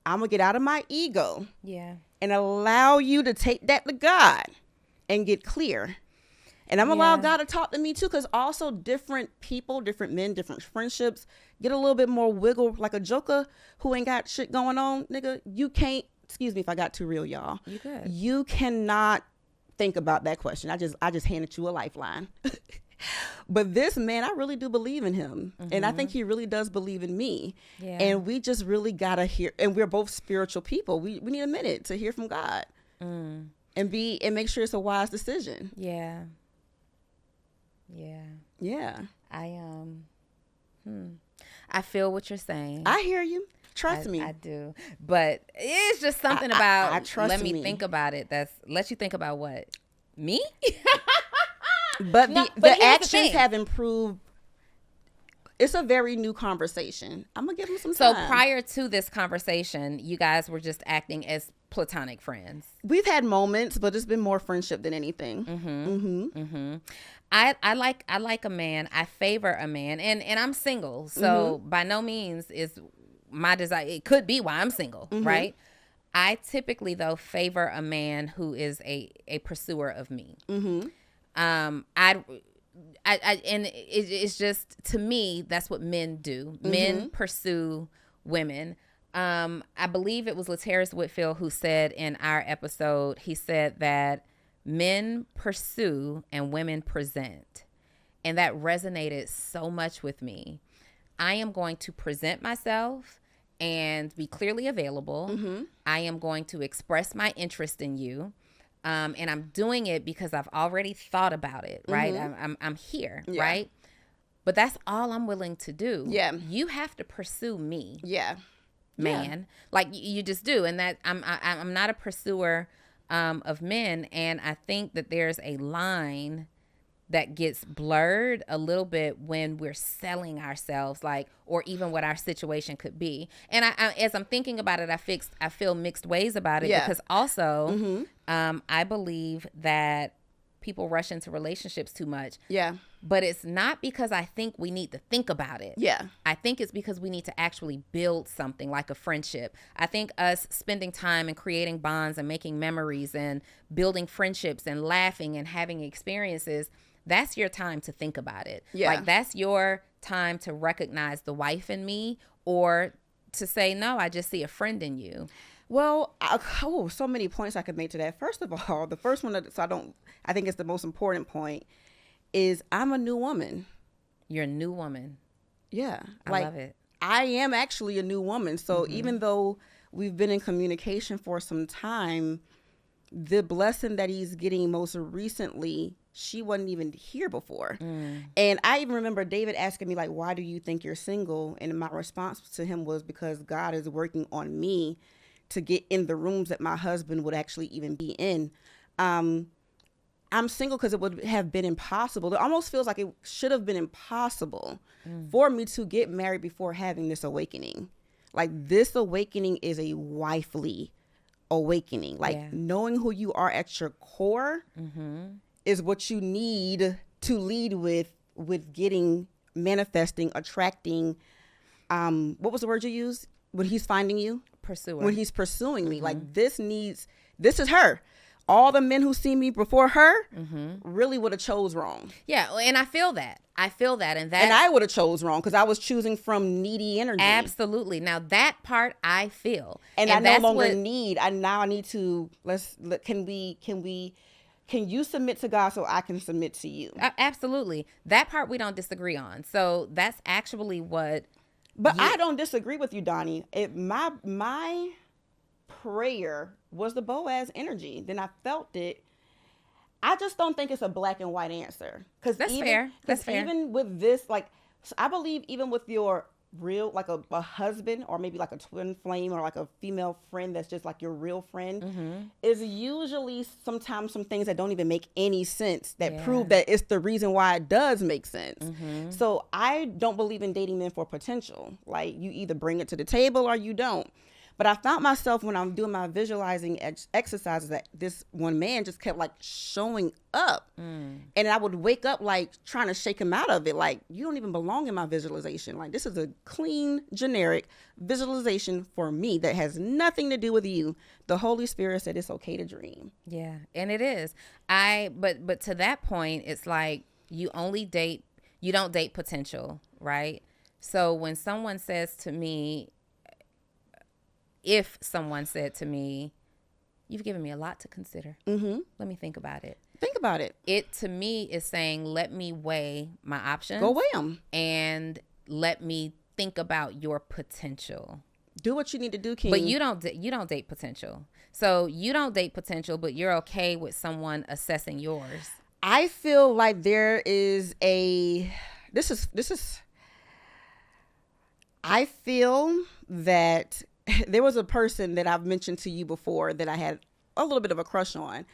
I'm going to get out of my ego and allow you to take that to God and get clear. And I'm going to allow God to talk to me too, because also different people, different men, different friendships get a little bit more wiggle. Like a joker who ain't got shit going on, nigga, you can't, excuse me if I got too real, y'all. You good. You cannot think about that question. I just handed you a lifeline. But this man, I really do believe in him. And I think he really does believe in me. Yeah. And we just really got to hear, and we're both spiritual people. We need a minute to hear from God and make sure it's a wise decision. Yeah. Yeah. Yeah. I feel what you're saying. I hear you. Trust me. I do. But it's just something about, I trust let me me. think about it. Let you think about what? Me? But the actions have improved. It's a very new conversation. I'm going to give him some time. So prior to this conversation, you guys were just acting as platonic friends. We've had moments, but it's been more friendship than anything. I like a man. I favor a man. And I'm single. So by no means is my desire. It could be why I'm single, right? I typically, though, favor a man who is a pursuer of me. And it's just, to me, that's what men do. Men pursue women. I believe it was Laterris Whitfield who said in our episode, he said that men pursue and women present. And that resonated so much with me. I am going to present myself and be clearly available. I am going to express my interest in you. And I'm doing it because I've already thought about it, right? I'm here, right? But that's all I'm willing to do. Yeah. You have to pursue me. Yeah. Man. Like you just do. And that I'm not a pursuer of men. And I think that there's a line that gets blurred a little bit when we're selling ourselves, like, or even what our situation could be. And I as I'm thinking about it, I feel mixed ways about it because also I believe that people rush into relationships too much. Yeah. But it's not because I think we need to think about it. Yeah. I think it's because we need to actually build something like a friendship. I think us spending time and creating bonds and making memories and building friendships and laughing and having experiences, that's your time to think about it. Yeah. Like that's your time to recognize the wife in me, or to say, no, I just see a friend in you. Well, so many points I could make to that. First of all, the first one I think it's the most important point is I'm a new woman. You're a new woman. Yeah. I love it. I am actually a new woman. So even though we've been in communication for some time, the Blessin that he's getting most recently, she wasn't even here before. And I even remember David asking me, like, why do you think you're single? And my response to him was because God is working on me to get in the rooms that my husband would actually even be in. I'm single because it would have been impossible. It almost feels like it should have been impossible for me to get married before having this awakening. Like, this awakening is a wifely awakening. Like, knowing who you are at your core is what you need to lead with getting, manifesting, attracting. What was the word you used? When he's finding you? Pursuer. When he's pursuing me. Like, this is her. all the men who see me before her really would have chose wrong. Yeah, and I feel that. And I would have chose wrong because I was choosing from needy energy. Absolutely. Now that part I feel, and I no longer need. I need to. Can you submit to God so I can submit to you? Absolutely. That part we don't disagree on. So that's actually what. But I don't disagree with you, Donnie. My prayer was the Boaz energy. Then I felt it. I just don't think it's a black and white answer. Because that's fair. That's fair. Even with this, like, I believe even with your real, like a husband or maybe like a twin flame or like a female friend that's just like your real friend, is usually sometimes some things that don't even make any sense that prove that it's the reason why it does make sense. So I don't believe in dating men for potential. Like, you either bring it to the table or you don't. But I found myself when I'm doing my visualizing exercises that this one man just kept like showing up. And I would wake up like trying to shake him out of it. Like, you don't even belong in my visualization. Like, this is a clean, generic visualization for me that has nothing to do with you. The Holy Spirit said it's okay to dream. Yeah, and it is. But to that point, it's like you don't date potential, right? So when someone says to me, if someone said to me, you've given me a lot to consider. Let me think about it. Think about it. It, to me, is saying, let me weigh my options. Go weigh them. And let me think about your potential. Do what you need to do, King. But you don't date potential. So you don't date potential, but you're okay with someone assessing yours. I feel like there is I feel that there was a person that I've mentioned to you before that I had a little bit of a crush on.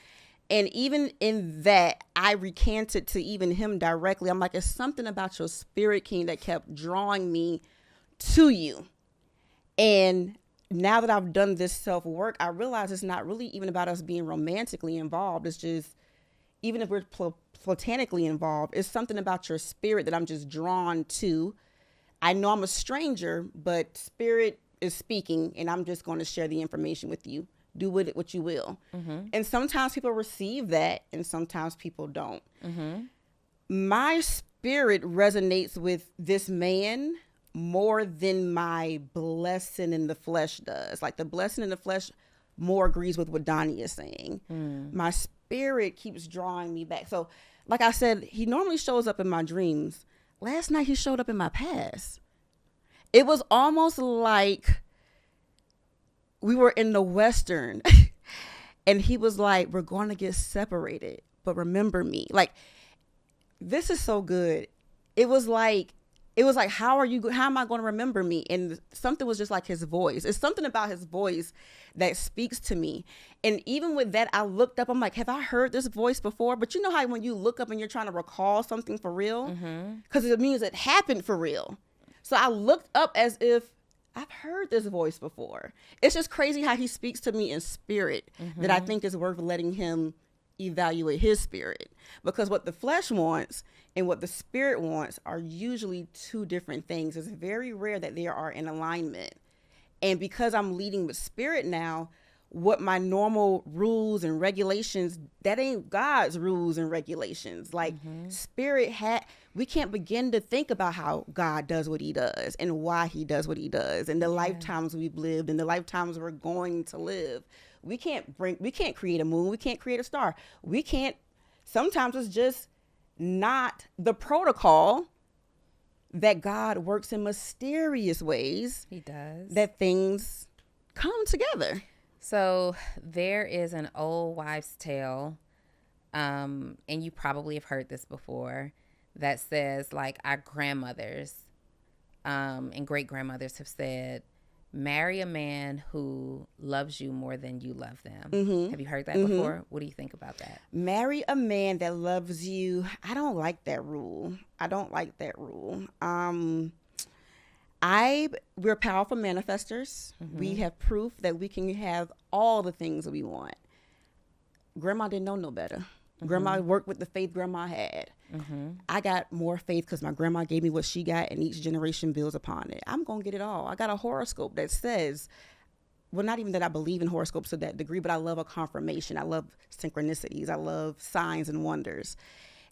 And even in that, I recanted to even him directly. I'm like, it's something about your spirit, King, that kept drawing me to you. And now that I've done this self-work, I realize it's not really even about us being romantically involved. It's just, even if we're platonically involved, it's something about your spirit that I'm just drawn to. I know I'm a stranger, but spirit is speaking, and I'm just going to share the information with you. Do with it what you will. And sometimes people receive that, and sometimes people don't. My spirit resonates with this man more than my blessing in the flesh does. Like, the blessing in the flesh more agrees with what Donnie is saying. My spirit keeps drawing me back. So, like I said, he normally shows up in my dreams. Last night, he showed up in my past. It was almost like we were in the Western and he was like, we're going to get separated, but remember me. Like, this is so good. It was like, how am I going to remember me? And something was just like his voice. It's something about his voice that speaks to me. And even with that, I looked up, I'm like, have I heard this voice before? But you know how when you look up and you're trying to recall something for real? Because it means it happened for real. So I looked up as if I've heard this voice before. It's just crazy how he speaks to me in spirit that I think is worth letting him evaluate his spirit. Because what the flesh wants and what the spirit wants are usually two different things. It's very rare that they are in alignment. And because I'm leading with spirit now, what my normal rules and regulations, that ain't God's rules and regulations. Like, spirit we can't begin to think about how God does what he does and why he does what he does and the lifetimes we've lived and the lifetimes we're going to live. We can't create a moon. We can't create a star. Sometimes it's just not the protocol that God works in mysterious ways. He does. That things come together. So there is an old wives' tale, and you probably have heard this before, that says, like, our grandmothers and great-grandmothers have said, marry a man who loves you more than you love them. Have you heard that before? What do you think about that? Marry a man that loves you. I don't like that rule. We're powerful manifestors. We have proof that we can have all the things that we want. Grandma didn't know no better. Grandma worked with the faith grandma had. I got more faith because my grandma gave me what she got, and each generation builds upon it. I'm going to get it all. I got a horoscope that says well, not even that I believe in horoscopes to that degree, but I love a confirmation. I love synchronicities. I love signs and wonders.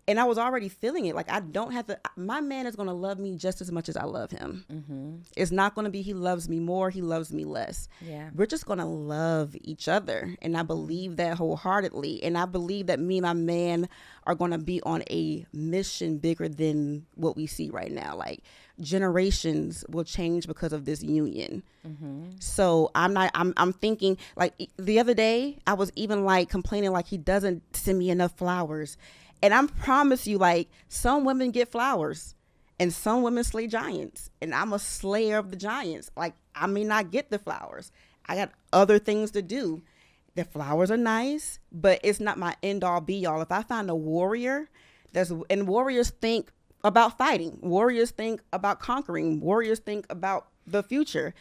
And I was already feeling it. Like, I don't have to, my man is going to love me just as much as I love him. Mm-hmm. It's not going to be he loves me more, he loves me less. Yeah. We're just going to love each other. And I believe that wholeheartedly. And I believe that me and my man are going to be on a mission bigger than what we see right now. Like, generations will change because of this union. Mm-hmm. So I'm thinking, like, the other day, I was even like complaining like he doesn't send me enough flowers. And I promise you, like, some women get flowers and some women slay giants. And I'm a slayer of the giants. Like, I may not get the flowers. I got other things to do. The flowers are nice, but it's not my end all be all. If I find a warrior, and warriors think about fighting. Warriors think about conquering. Warriors think about the future.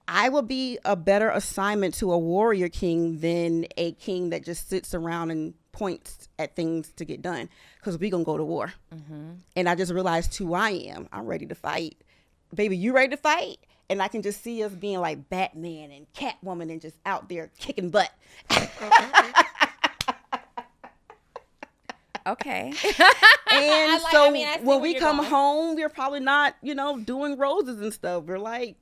I will be a better assignment to a warrior king than a king that just sits around and points at things to get done, because we gonna go to war. Mm-hmm. And I just realized who I am. I'm ready to fight. Baby, you ready to fight? And I can just see us being like Batman and Catwoman and just out there kicking butt. Okay. And when we come home, we're probably not, doing roses and stuff. We're like,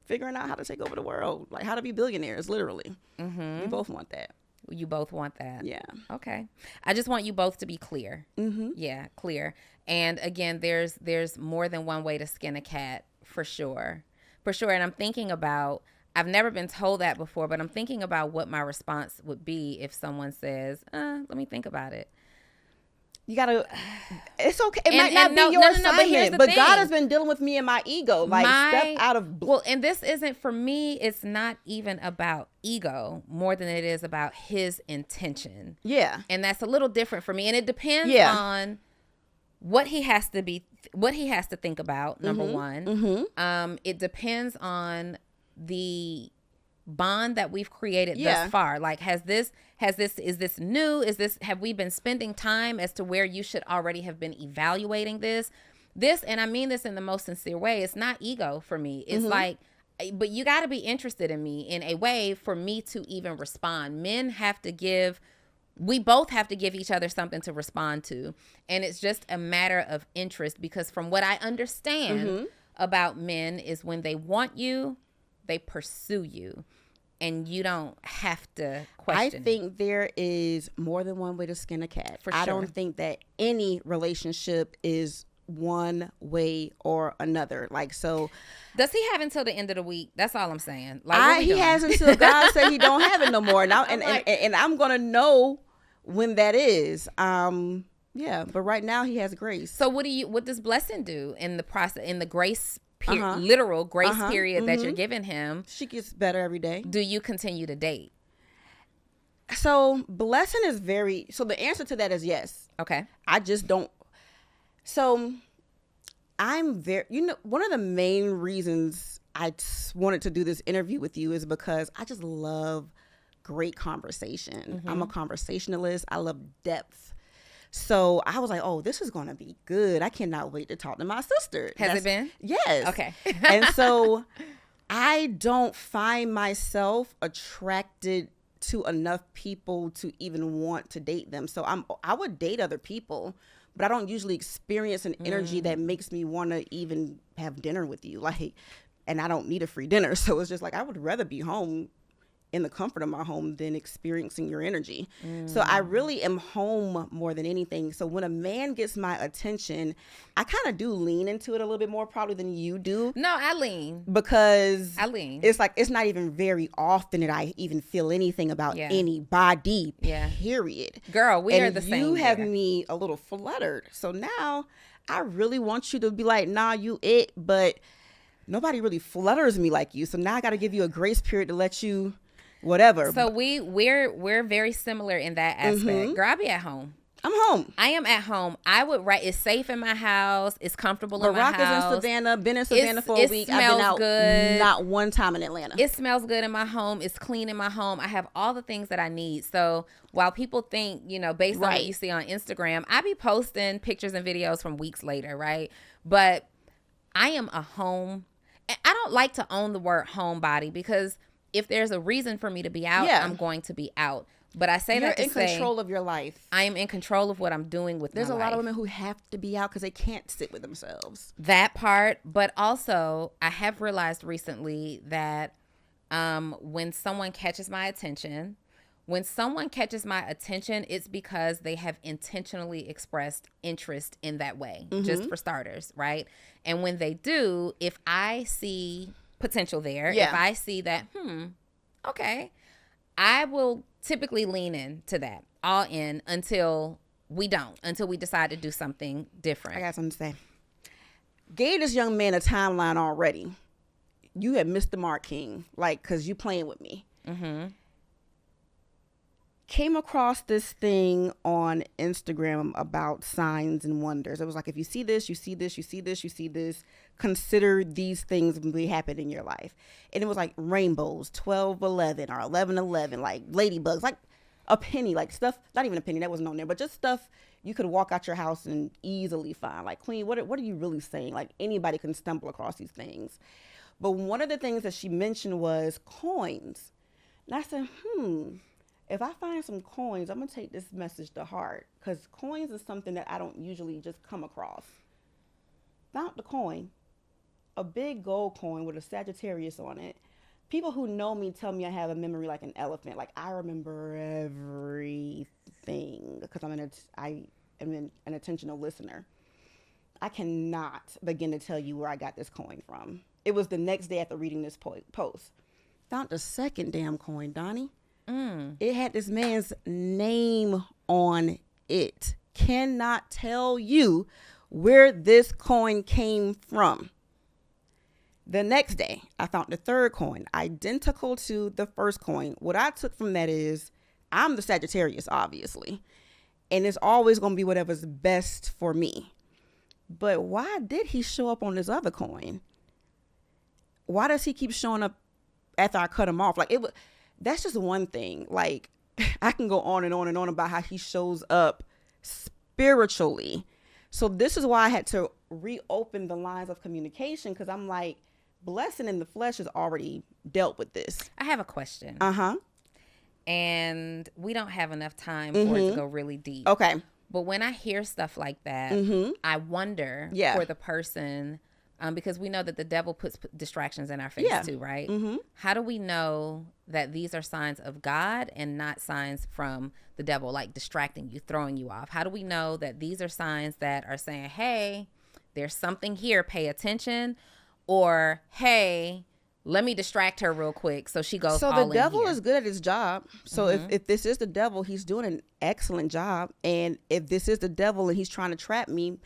figuring out how to take over the world, like how to be billionaires, literally. Mm-hmm. We both want that. You both want that. Yeah. Okay. I just want you both to be clear. Mm-hmm. Yeah, clear. And again, there's more than one way to skin a cat, for sure. For sure. And I'm thinking about, I've never been told that before, but I'm thinking about what my response would be if someone says, let me think about it. You gotta, it's okay. It might not be your assignment, but God has been dealing with me and my ego. Like, step out of. Well, and this isn't, for me, it's not even about ego more than it is about his intention. Yeah. And that's a little different for me. And it depends on what he has to think about, number one. Mm-hmm. It depends on the bond that we've created thus far. Like, is this new? Have we been spending time as to where you should already have been evaluating this, and I mean this in the most sincere way. It's not ego for me. It's like, but you got to be interested in me in a way for me to even respond. We both have to give each other something to respond to. And it's just a matter of interest, because from what I understand about men is when they want you, they pursue you, and you don't have to question. I think there is more than one way to skin a cat. For sure. I don't think that any relationship is one way or another. Like, so. Does he have until the end of the week? That's all I'm saying. Like, he has until God said he don't have it no more. Now, and I'm gonna know when that is. Yeah, but right now he has grace. So what does Blessin do in the process, in the grace literal grace period that you're giving him? She gets better every day. Do you continue to date? So Blessin is so the answer to that is yes. Okay. I just don't. So I'm one of the main reasons I wanted to do this interview with you is because I just love great conversation. I'm a conversationalist. I love depth. So I was like, oh, this is going to be good. I cannot wait to talk to my sister. Has it been? Yes. Okay. And so I don't find myself attracted to enough people to even want to date them. So I would date other people, but I don't usually experience an energy that makes me want to even have dinner with you. Like, and I don't need a free dinner. So it's just like, I would rather be home in the comfort of my home than experiencing your energy. So I really am home more than anything. So when a man gets my attention, I kind of do lean into it a little bit more probably than you do. No, I lean. Because it's like, it's not even very often that I even feel anything about anybody, period. Girl, we are the same. You have me a little fluttered. So now I really want you to be like, nah, you it, but nobody really flutters me like you. So now I got to give you a grace period to let you whatever. So we're very similar in that aspect. Girl, I be at home. I'm home. I am at home. I would write. It's safe in my house. It's comfortable in my house. Barack is in Savannah. Been in Savannah for a week. I've been out good. Not one time in Atlanta. It smells good in my home. It's clean in my home. I have all the things that I need. So while people think, based on what you see on Instagram, I be posting pictures and videos from weeks later, right? But I am a home. I don't like to own the word homebody because if there's a reason for me to be out, Yeah. I'm going to be out. But I say You're that to in say control of your life. I am in control of what I'm doing with There's my a life. lot of women who have to be out because they can't sit with themselves. That part, but also I have realized recently that when someone catches my attention, it's because they have intentionally expressed interest in that way, just for starters, right? And when they do, if I see potential there, if I see that, okay, I will typically lean into that, all in, until we decide to do something different. I got something to say. Gave this young man a timeline already. You had missed the mark, King, like, because you playing with me. Came across this thing on Instagram about signs and wonders. It was like, if you see this, you see this, you see this, you see this, consider these things will be happen in your life. And it was like rainbows, 12-11 or 11-11, like ladybugs, like a penny, like stuff, not even a penny, that wasn't on there, but just stuff you could walk out your house and easily find. Like, Queen, what are you really saying? Like, anybody can stumble across these things. But one of the things that she mentioned was coins. And I said, if I find some coins, I'm going to take this message to heart, because coins is something that I don't usually just come across. Found the coin, a big gold coin with a Sagittarius on it. People who know me tell me I have a memory like an elephant. Like, I remember everything because I am an attentional listener. I cannot begin to tell you where I got this coin from. It was the next day after reading this post. Found the second damn coin, Donnie. It had this man's name on it. Cannot tell you where this coin came from. The next day, I found the third coin, identical to the first coin. What I took from that is, I'm the Sagittarius, obviously, and it's always going to be whatever's best for me. But why did he show up on this other coin? Why does he keep showing up after I cut him off? Like, that's just one thing. Like, I can go on and on and on about how he shows up spiritually. So this is why I had to reopen the lines of communication, because I'm like, Blessin in the flesh has already dealt with this. I have a question. And we don't have enough time for it to go really deep. Okay. But when I hear stuff like that, I wonder for the person, because we know that the devil puts distractions in our face too, right? How do we know that these are signs of God and not signs from the devil, like distracting you, throwing you off? How do we know that these are signs that are saying, hey, there's something here, pay attention, or hey, let me distract her real quick so she goes all in here? So the devil is good at his job. So if this is the devil, he's doing an excellent job. And if this is the devil and he's trying to trap me,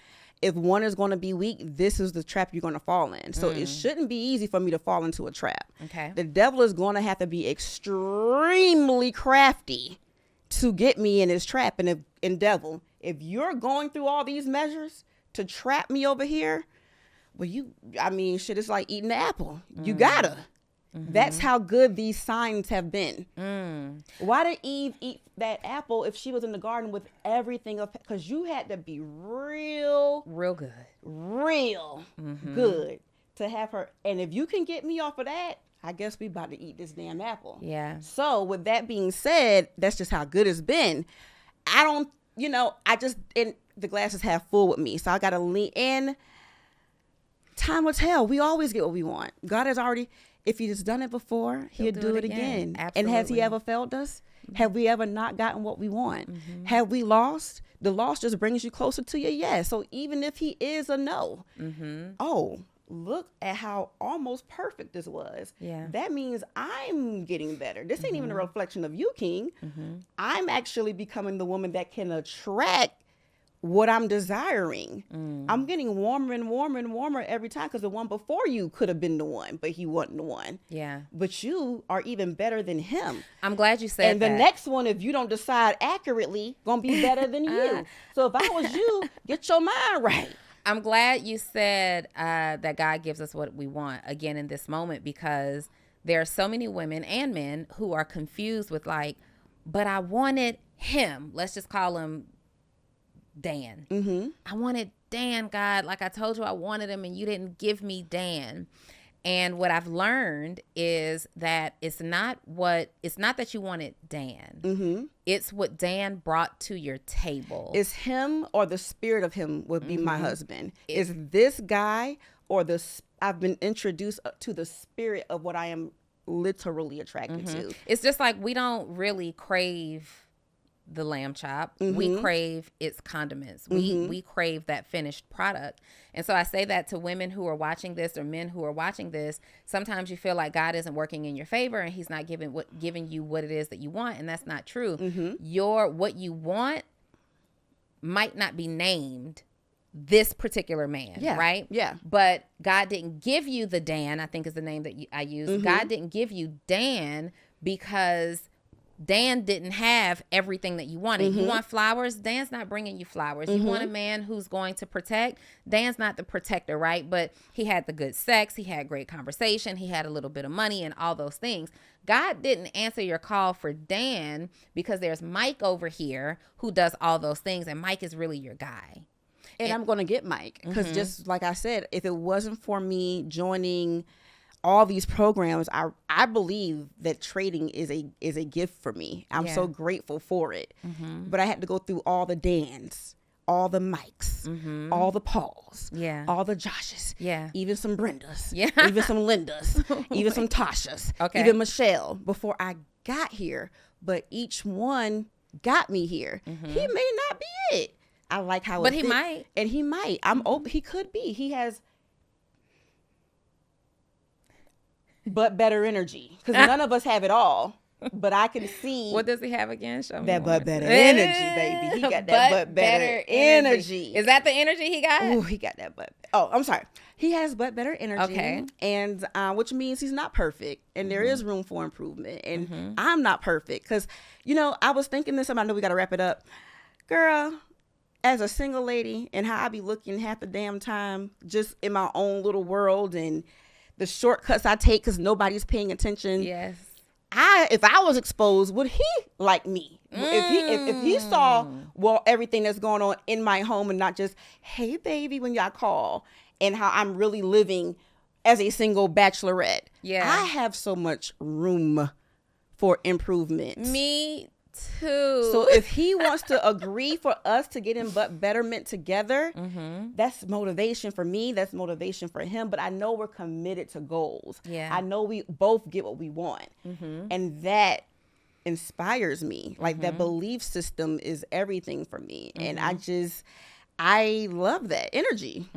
if one is going to be weak, this is the trap you're going to fall in. So it shouldn't be easy for me to fall into a trap. Okay. The devil is going to have to be extremely crafty to get me in his trap. And devil, if you're going through all these measures to trap me over here, well, it's like eating the apple. You gotta. That's how good these signs have been. Why did Eve eat that apple if she was in the garden with everything? Because you had to be real good to have her. And if you can get me off of that, I guess we about to eat this damn apple. Yeah. So with that being said, that's just how good it's been. And the glass is half full with me. So I got to lean in. Time will tell. We always get what we want. God has already, if he has done it before, he'll do it again. Absolutely. And has he ever failed us? Have we ever not gotten what we want? Have we lost? The loss just brings you closer to your yes. So even if he is a no, look at how almost perfect this was. Yeah. That means I'm getting better. This ain't even a reflection of you, King. I'm actually becoming the woman that can attract what I'm desiring. I'm getting warmer and warmer and warmer every time, because the one before you could have been the one, but he wasn't the one. Yeah. But you are even better than him. I'm glad you said that. And the next one, if you don't decide accurately, gonna be better than you. So if I was you, get your mind right. I'm glad you said that God gives us what we want again in this moment, because there are so many women and men who are confused with like, but I wanted him. Let's just call him Dan. I wanted Dan, God. Like I told you I wanted him and you didn't give me Dan. And what I've learned is that it's not that you wanted Dan. Mm-hmm. It's what Dan brought to your table. It's him or the spirit of him would be my husband. It's this guy or I've been introduced to the spirit of what I am literally attracted to. It's just like we don't really crave the lamb chop. We crave its condiments. We crave that finished product. And so I say that to women who are watching this or men who are watching this. Sometimes you feel like God isn't working in your favor and he's not giving you what it is that you want, and that's not true. What you want might not be named this particular man, right? Yeah. But God didn't give you the Dan, I think is the name that I use. God didn't give you Dan because Dan didn't have everything that you wanted. You want flowers? Dan's not bringing you flowers. You want a man who's going to protect? Dan's not the protector, right? But he had the good sex. He had great conversation. He had a little bit of money and all those things. God didn't answer your call for Dan because there's Mike over here who does all those things, and Mike is really your guy. And I'm going to get Mike because just like I said, if it wasn't for me joining all these programs, I believe that trading is a gift for me. I'm so grateful for it. But I had to go through all the Dans, all the Mikes, all the Pauls, all the Joshes, even some Brendas, even some Lindas, even some Tashas, even Michelle before I got here. But each one got me here. He may not be it. I like how but he might. And he might. I'm open. He could be. He has but better energy, because none of us have it all. But I can see. What does he have again? Show me that more. but better energy, baby. He got that but better energy. Is that the energy he got? Oh, he got that but. Oh, I'm sorry. He has but better energy. Okay. And which means he's not perfect, and there is room for improvement. And I'm not perfect, because I was thinking this. I know we got to wrap it up, girl. As a single lady, and how I be looking half the damn time just in my own little world, and the shortcuts I take because nobody's paying attention. Yes. If I was exposed, would he like me? If he saw everything that's going on in my home, and not just, hey baby, when y'all call, and how I'm really living as a single bachelorette. Yeah. I have so much room for improvement. Me too. So if he wants to agree for us to get in but betterment together, that's motivation for me. That's motivation for him. But I know we're committed to goals. Yeah. I know we both get what we want. And that inspires me. Like that belief system is everything for me. And I love that energy.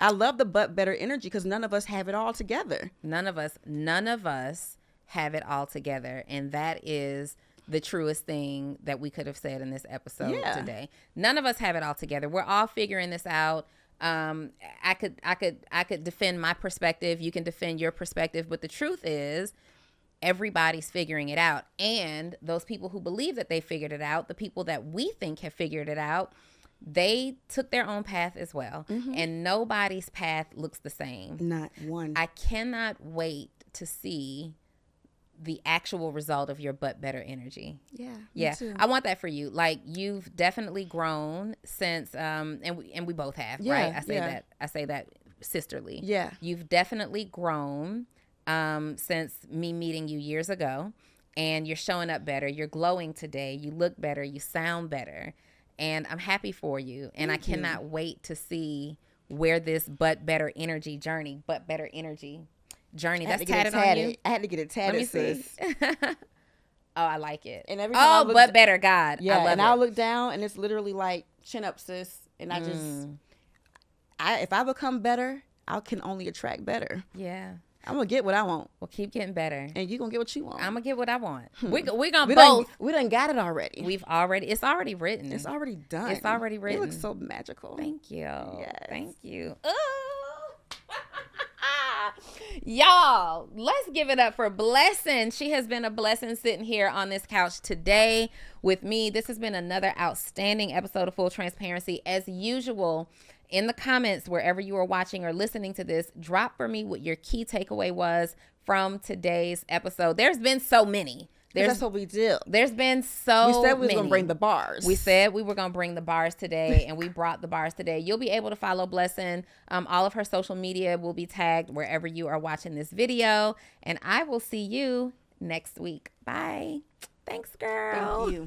I love the but better energy, because none of us have it all together. None of us have it all together. And that is the truest thing that we could have said in this episode today. None of us have it all together. We're all figuring this out. I could defend my perspective. You can defend your perspective. But the truth is, everybody's figuring it out. And those people who believe that they figured it out, the people that we think have figured it out, they took their own path as well. And nobody's path looks the same. Not one. I cannot wait to see the actual result of your but better energy. Me too. I want that for you. Like, you've definitely grown since and we both have, right? I say that sisterly. You've definitely grown since me meeting you years ago, and you're showing up better. You're glowing today. You look better. You sound better. And I'm happy for you. And I cannot wait to see where this but better energy journey that's tatted on you. I had to get it tatted. Let me see. Oh, I like it. And every time but better God. Yeah, I love and it. I'll look down, and it's literally like, chin up, sis. And if I become better, I can only attract better. Yeah. I'm gonna get what I want. Well, keep getting better. And you gonna get what you want. I'm gonna get what I want. We gonna both. We done got it already. It's already written. It's already done. It's already written. It looks so magical. Thank you. Yes. Thank you. Y'all, let's give it up for Blessin. She has been a blessing sitting here on this couch today with me. This has been another outstanding episode of Full Transparency. As usual, in the comments, wherever you are watching or listening to this, drop for me what your key takeaway was from today's episode. There's been so many. That's what we did. There's been so We said we was many. gonna bring the bars. We said we were going to bring the bars today, and we brought the bars today. You'll be able to follow Blessin. All of her social media will be tagged wherever you are watching this video, and I will see you next week. Bye. Thanks, girl. Thank you.